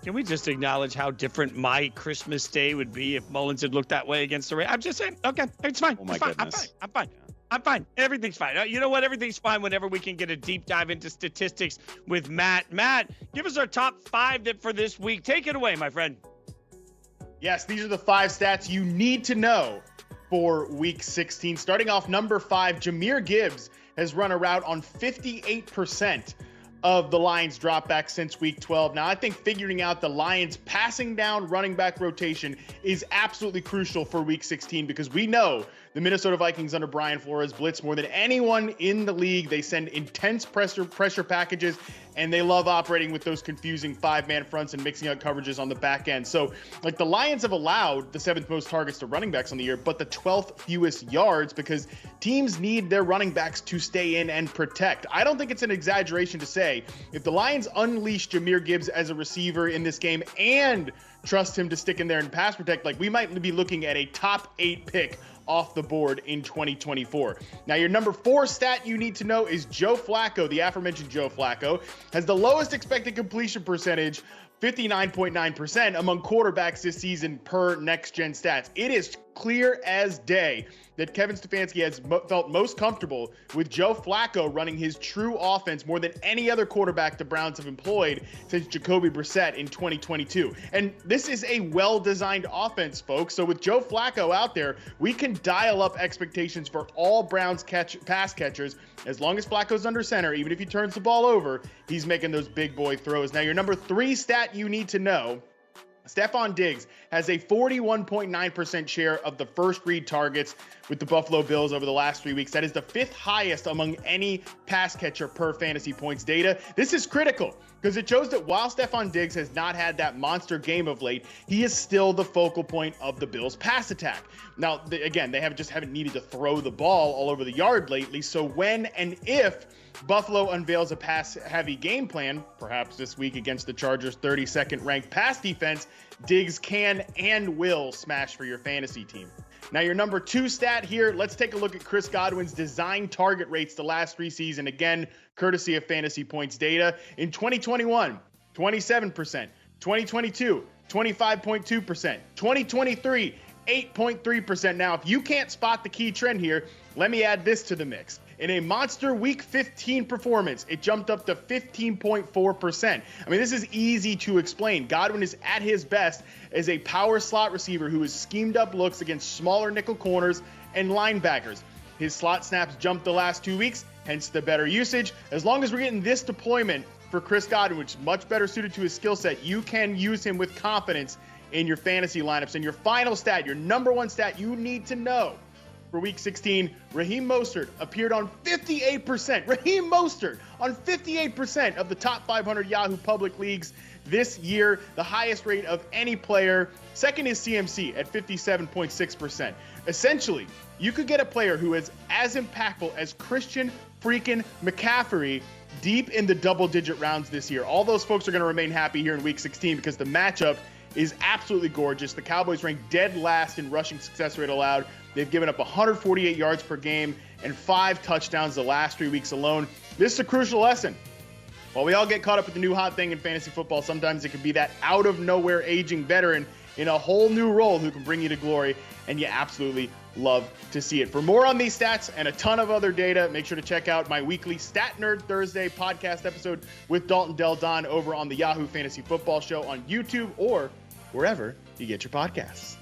Can we just acknowledge how different my Christmas day would be if Mullins had looked that way against the Raiders? I'm just saying, okay, it's fine. Oh my it's fine. goodness. I'm fine. I'm fine. Everything's fine. You know what? Everything's fine whenever we can get a deep dive into statistics with Matt. Matt, give us our top 5 for this week. Take it away, my friend. Yes, these are the 5 stats you need to know for Week 16. Starting off, number 5, Jahmyr Gibbs has run a route on 58% of the Lions dropback since Week 12. Now, I think figuring out the Lions passing down running back rotation is absolutely crucial for Week 16 because we know the Minnesota Vikings under Brian Flores blitz more than anyone in the league. They send intense pressure packages, and they love operating with those confusing 5-man fronts and mixing out coverages on the back end. So, like, the Lions have allowed the 7th most targets to running backs on the year, but the 12th fewest yards because teams need their running backs to stay in and protect. I don't think it's an exaggeration to say if the Lions unleash Jahmyr Gibbs as a receiver in this game and trust him to stick in there and pass protect, like, we might be looking at a top 8 pick off the board in 2024. Now, your number 4 stat you need to know is Joe Flacco, the aforementioned Joe Flacco, has the lowest expected completion percentage, 59.9% among quarterbacks this season per Next Gen Stats. It is clear as day that Kevin Stefanski has felt most comfortable with Joe Flacco running his true offense more than any other quarterback the Browns have employed since Jacoby Brissett in 2022. And this is a well-designed offense, folks. So with Joe Flacco out there, we can dial up expectations for all Browns pass catchers. As long as Flacco's under center, even if he turns the ball over, he's making those big boy throws. Now, your number 3 stat you need to know, Stephon Diggs has a 41.9% share of the first read targets with the Buffalo Bills over the last 3 weeks. That is the 5th highest among any pass catcher per fantasy points data. This is critical because it shows that while Stephon Diggs has not had that monster game of late, he is still the focal point of the Bills' pass attack. Now, again, they haven't needed to throw the ball all over the yard lately. So when and if Buffalo unveils a pass-heavy game plan, perhaps this week against the Chargers' 32nd ranked pass defense, Diggs can and will smash for your fantasy team. Now, your number 2 stat here, let's take a look at Chris Godwin's design target rates the last 3 seasons. Again, courtesy of Fantasy Points data. In 2021, 27%. 2022, 25.2%. 2023, 8.3%. Now, if you can't spot the key trend here, let me add this to the mix. In a monster Week 15 performance, it jumped up to 15.4%. I mean, this is easy to explain. Godwin is at his best as a power slot receiver who has schemed up looks against smaller nickel corners and linebackers. His slot snaps jumped the last 2 weeks, hence the better usage. As long as we're getting this deployment for Chris Godwin, which is much better suited to his skill set, you can use him with confidence in your fantasy lineups. And your final stat, your number 1 stat you need to know for Week 16, Raheem Mostert appeared on 58%. Raheem Mostert on 58% of the top 500 Yahoo public leagues this year, the highest rate of any player. Second is CMC at 57.6%. Essentially, you could get a player who is as impactful as Christian freaking McCaffrey deep in the double-digit rounds this year. All those folks are going to remain happy here in Week 16 because the matchup is absolutely gorgeous. The Cowboys rank dead last in rushing success rate allowed. They've given up 148 yards per game and 5 touchdowns the last 3 weeks alone. This is a crucial lesson. While we all get caught up with the new hot thing in fantasy football, sometimes it can be that out-of-nowhere aging veteran in a whole new role who can bring you to glory, and you absolutely love to see it. For more on these stats and a ton of other data, make sure to check out my weekly Stat Nerd Thursday podcast episode with Dalton Del Don over on the Yahoo Fantasy Football Show on YouTube or wherever you get your podcasts.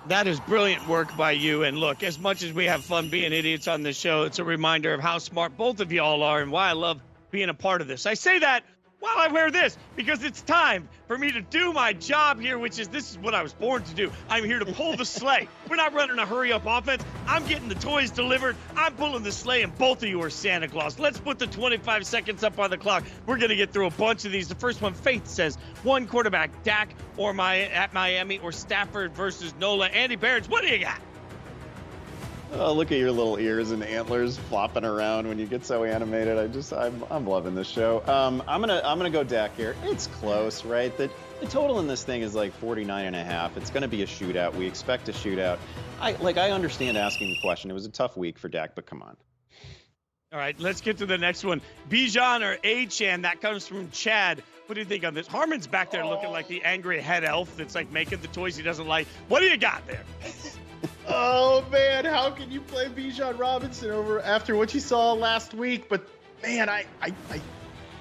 That is brilliant work by you. And look, as much as we have fun being idiots on this show, it's a reminder of how smart both of you all are and why I love being a part of this. I say that while I wear this because it's time for me to do my job here, which is this is what I was born to do. I'm here to pull the sleigh. We're not running a hurry-up offense. I'm getting the toys delivered. I'm pulling the sleigh, and both of you are Santa Claus. Let's put the 25 seconds up on the clock. We're going to get through a bunch of these. The first one, Faith says, one quarterback, Dak at Miami or Stafford versus Nola. Andy Behrens, what do you got? Oh, look at your little ears and antlers flopping around when you get so animated. I'm loving this show. I'm gonna go Dak here. It's close, right? The total in this thing is like 49.5. It's gonna be a shootout. We expect a shootout. I understand asking the question. It was a tough week for Dak, but come on. All right, let's get to the next one. Bijan or Achan? That comes from Chad. What do you think on this? Harmon's back there looking like the angry head elf that's like making the toys he doesn't like. What do you got there? Oh man, how can you play Bijan Robinson over after what you saw last week? But man, I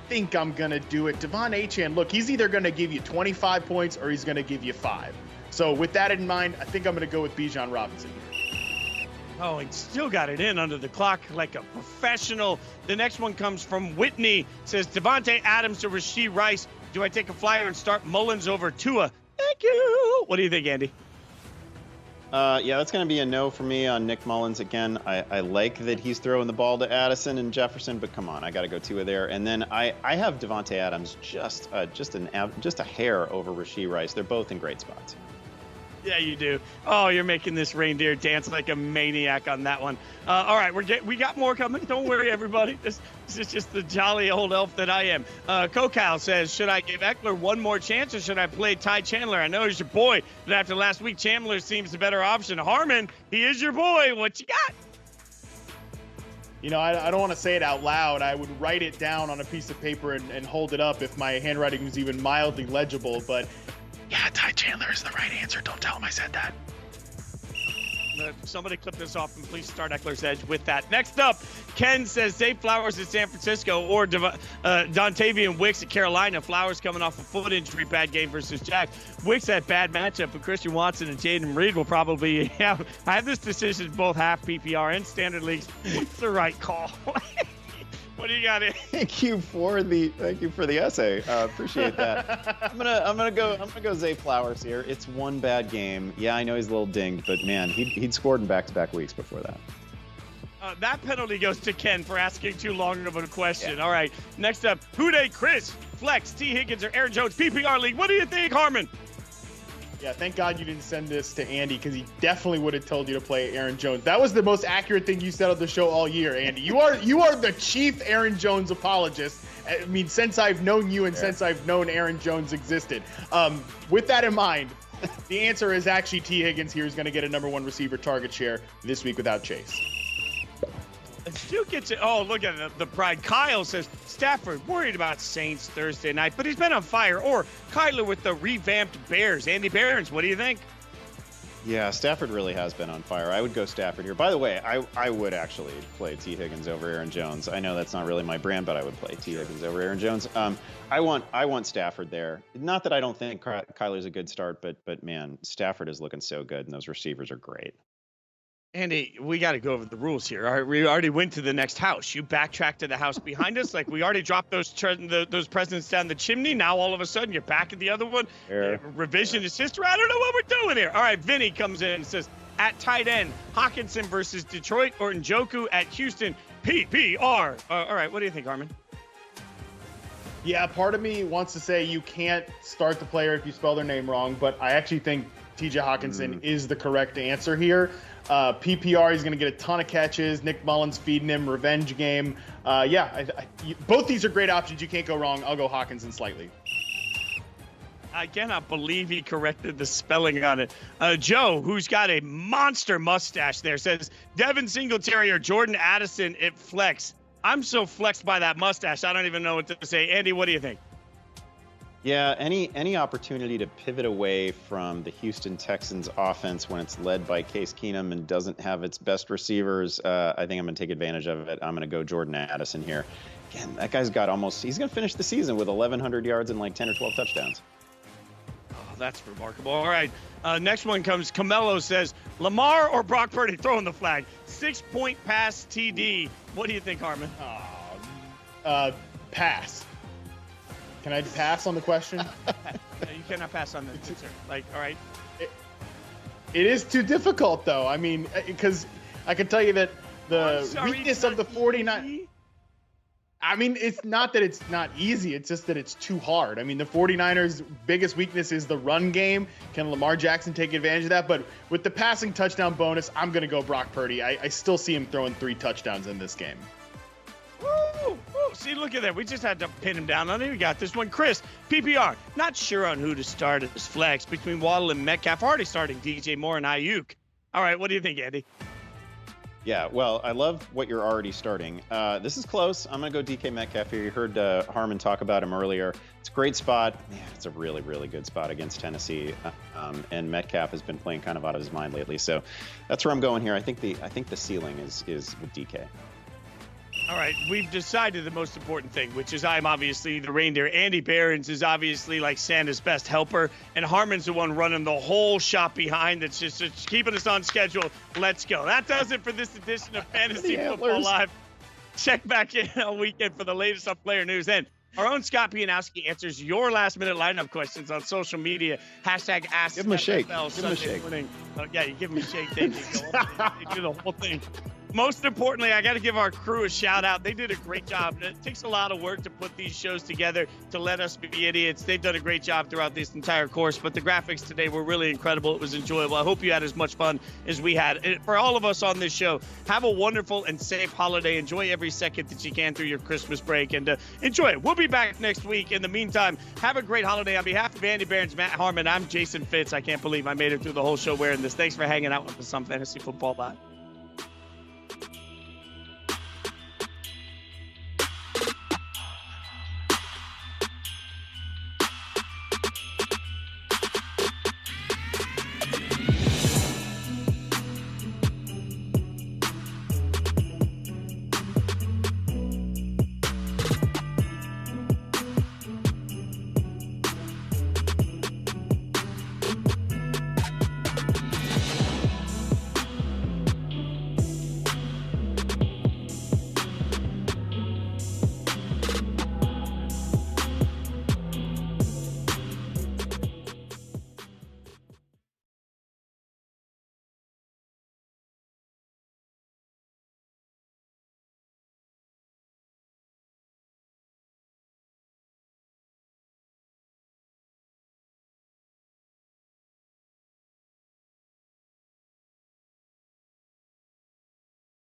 think I'm gonna do it. Devon Achane, look, he's either gonna give you 25 points or he's gonna give you 5. So with that in mind, I think I'm gonna go with Bijan Robinson here. Oh, he still got it in under the clock like a professional. The next one comes from Whitney. Says Devontae Adams to Rashee Rice. Do I take a flyer and start Mullins over Tua? Thank you. What do you think, Andy? Yeah, that's going to be a no for me on Nick Mullins. Again, I like that he's throwing the ball to Addison and Jefferson, but come on, I got to go Tua there. And then I have Devontae Adams just a hair over Rashee Rice. They're both in great spots. Yeah, you do. Oh, you're making this reindeer dance like a maniac on that one. All right, we got more coming. Don't worry, everybody. This is just the jolly old elf that I am. Kokal says, should I give Eckler one more chance or should I play Ty Chandler? I know he's your boy, but after last week, Chandler seems the better option. Harmon, he is your boy. What you got? You know, I don't want to say it out loud. I would write it down on a piece of paper and hold it up if my handwriting was even mildly legible, but yeah, Ty Chandler is the right answer. Don't tell him I said that. Somebody clip this off and please start Eckler's Edge with that. Next up, Ken says Zay Flowers at San Francisco or Dontavian Wicks at Carolina. Flowers coming off a foot injury, bad game versus Jack. Wicks had bad matchup, but Christian Watson and Jaden Reed will probably have. I have this decision both half PPR and standard leagues. It's the right call. What do you got here? Thank you for the essay. Appreciate that. I'm gonna go Zay Flowers here. It's one bad game. Yeah, I know he's a little dinged, but man, he'd scored in back-to-back weeks before that. That penalty goes to Ken for asking too long of a question. Yeah. All right, next up, Huday Chris, Flex, T. Higgins, or Aaron Jones, PPR League. What do you think, Harmon? Yeah, thank God you didn't send this to Andy because he definitely would have told you to play Aaron Jones. That was the most accurate thing you said on the show all year, Andy. You are the chief Aaron Jones apologist. I mean, since I've known you and since I've known Aaron Jones existed. With that in mind, the answer is actually T. Higgins here is going to get a #1 receiver target share this week without Chase. Still gets it. Oh, look at the pride. Kyle says Stafford worried about Saints Thursday night, but he's been on fire. Or Kyler with the revamped Bears. Andy Behrens, what do you think? Yeah, Stafford really has been on fire. I would go Stafford here. By the way, I would actually play T. Higgins over Aaron Jones. I know that's not really my brand, but I would play T. Higgins over Aaron Jones. I want Stafford there. Not that I don't think Kyler's a good start, but man, Stafford is looking so good, and those receivers are great. Andy, we got to go over the rules here. All right, we already went to the next house. You backtracked to the house behind us. Like we already dropped those presents down the chimney. Now all of a sudden you're back at the other one. Revisionist history. I don't know what we're doing here. All right, Vinny comes in and says, at tight end, Hawkinson versus Detroit or Njoku at Houston. PPR. All right, what do you think, Harmon? Yeah, part of me wants to say you can't start the player if you spell their name wrong, but I actually think TJ Hawkinson is the correct answer here. PPR, he's going to get a ton of catches. Nick Mullins feeding him, revenge game. Both these are great options. You can't go wrong. I'll go Hawkinson slightly. I cannot believe he corrected the spelling on it. Joe, who's got a monster mustache there, says Devin Singletary or Jordan Addison at flex. I'm so flexed by that mustache, I don't even know what to say. Andy, what do you think? Yeah, any opportunity to pivot away from the Houston Texans offense when it's led by Case Keenum and doesn't have its best receivers, I think I'm going to take advantage of it. I'm going to go Jordan Addison here. Again, that guy's got he's going to finish the season with 1,100 yards and like 10 or 12 touchdowns. that's remarkable. All right. Next one comes. Camelo says, Lamar or Brock Purdy throwing the flag. 6-point pass TD. What do you think, Harmon? Pass. Can I pass on the question? No, you cannot pass on this answer. Like, all right. It is too difficult, though. I mean, because I can tell you that the weakness of the 49. I mean, it's not that it's not easy. It's just that it's too hard. I mean, the 49ers' biggest weakness is the run game. Can Lamar Jackson take advantage of that? But with the passing touchdown bonus, I'm going to go Brock Purdy. I still see him throwing 3 touchdowns in this game. Woo! Woo! See, look at that. We just had to pin him down. I think we got this one. Chris, PPR, not sure on who to start as flex between Waddle and Metcalf. Already starting DJ Moore and Ayuk. All right, what do you think, Andy? Yeah, well, I love what you're already starting. This is close. I'm going to go DK Metcalf here. You heard Harmon talk about him earlier. It's a great spot. Yeah, it's a really, really good spot against Tennessee. And Metcalf has been playing kind of out of his mind lately. So that's where I'm going here. I think the ceiling is with DK. All right, we've decided the most important thing, which is I'm obviously the reindeer. Andy Behrens is obviously like Santa's best helper, and Harmon's the one running the whole shop behind that's just keeping us on schedule. Let's go. That does it for this edition of Fantasy Football Live. Check back in all weekend for the latest on player news. And our own Scott Pianowski answers your last-minute lineup questions on social media. Hashtag Ask Give him a shake. NFL Give him a shake. Morning. Yeah, you give him a shake. They do the whole thing. Most importantly, I got to give our crew a shout out. They did a great job. It takes a lot of work to put these shows together, to let us be idiots. They've done a great job throughout this entire course, but the graphics today were really incredible. It was enjoyable. I hope you had as much fun as we had. And for all of us on this show, have a wonderful and safe holiday. Enjoy every second that you can through your Christmas break, and enjoy it. We'll be back next week. In the meantime, have a great holiday. On behalf of Andy Behrens, Matt Harmon, I'm Jason Fitz. I can't believe I made it through the whole show wearing this. Thanks for hanging out with us on Fantasy Football Live.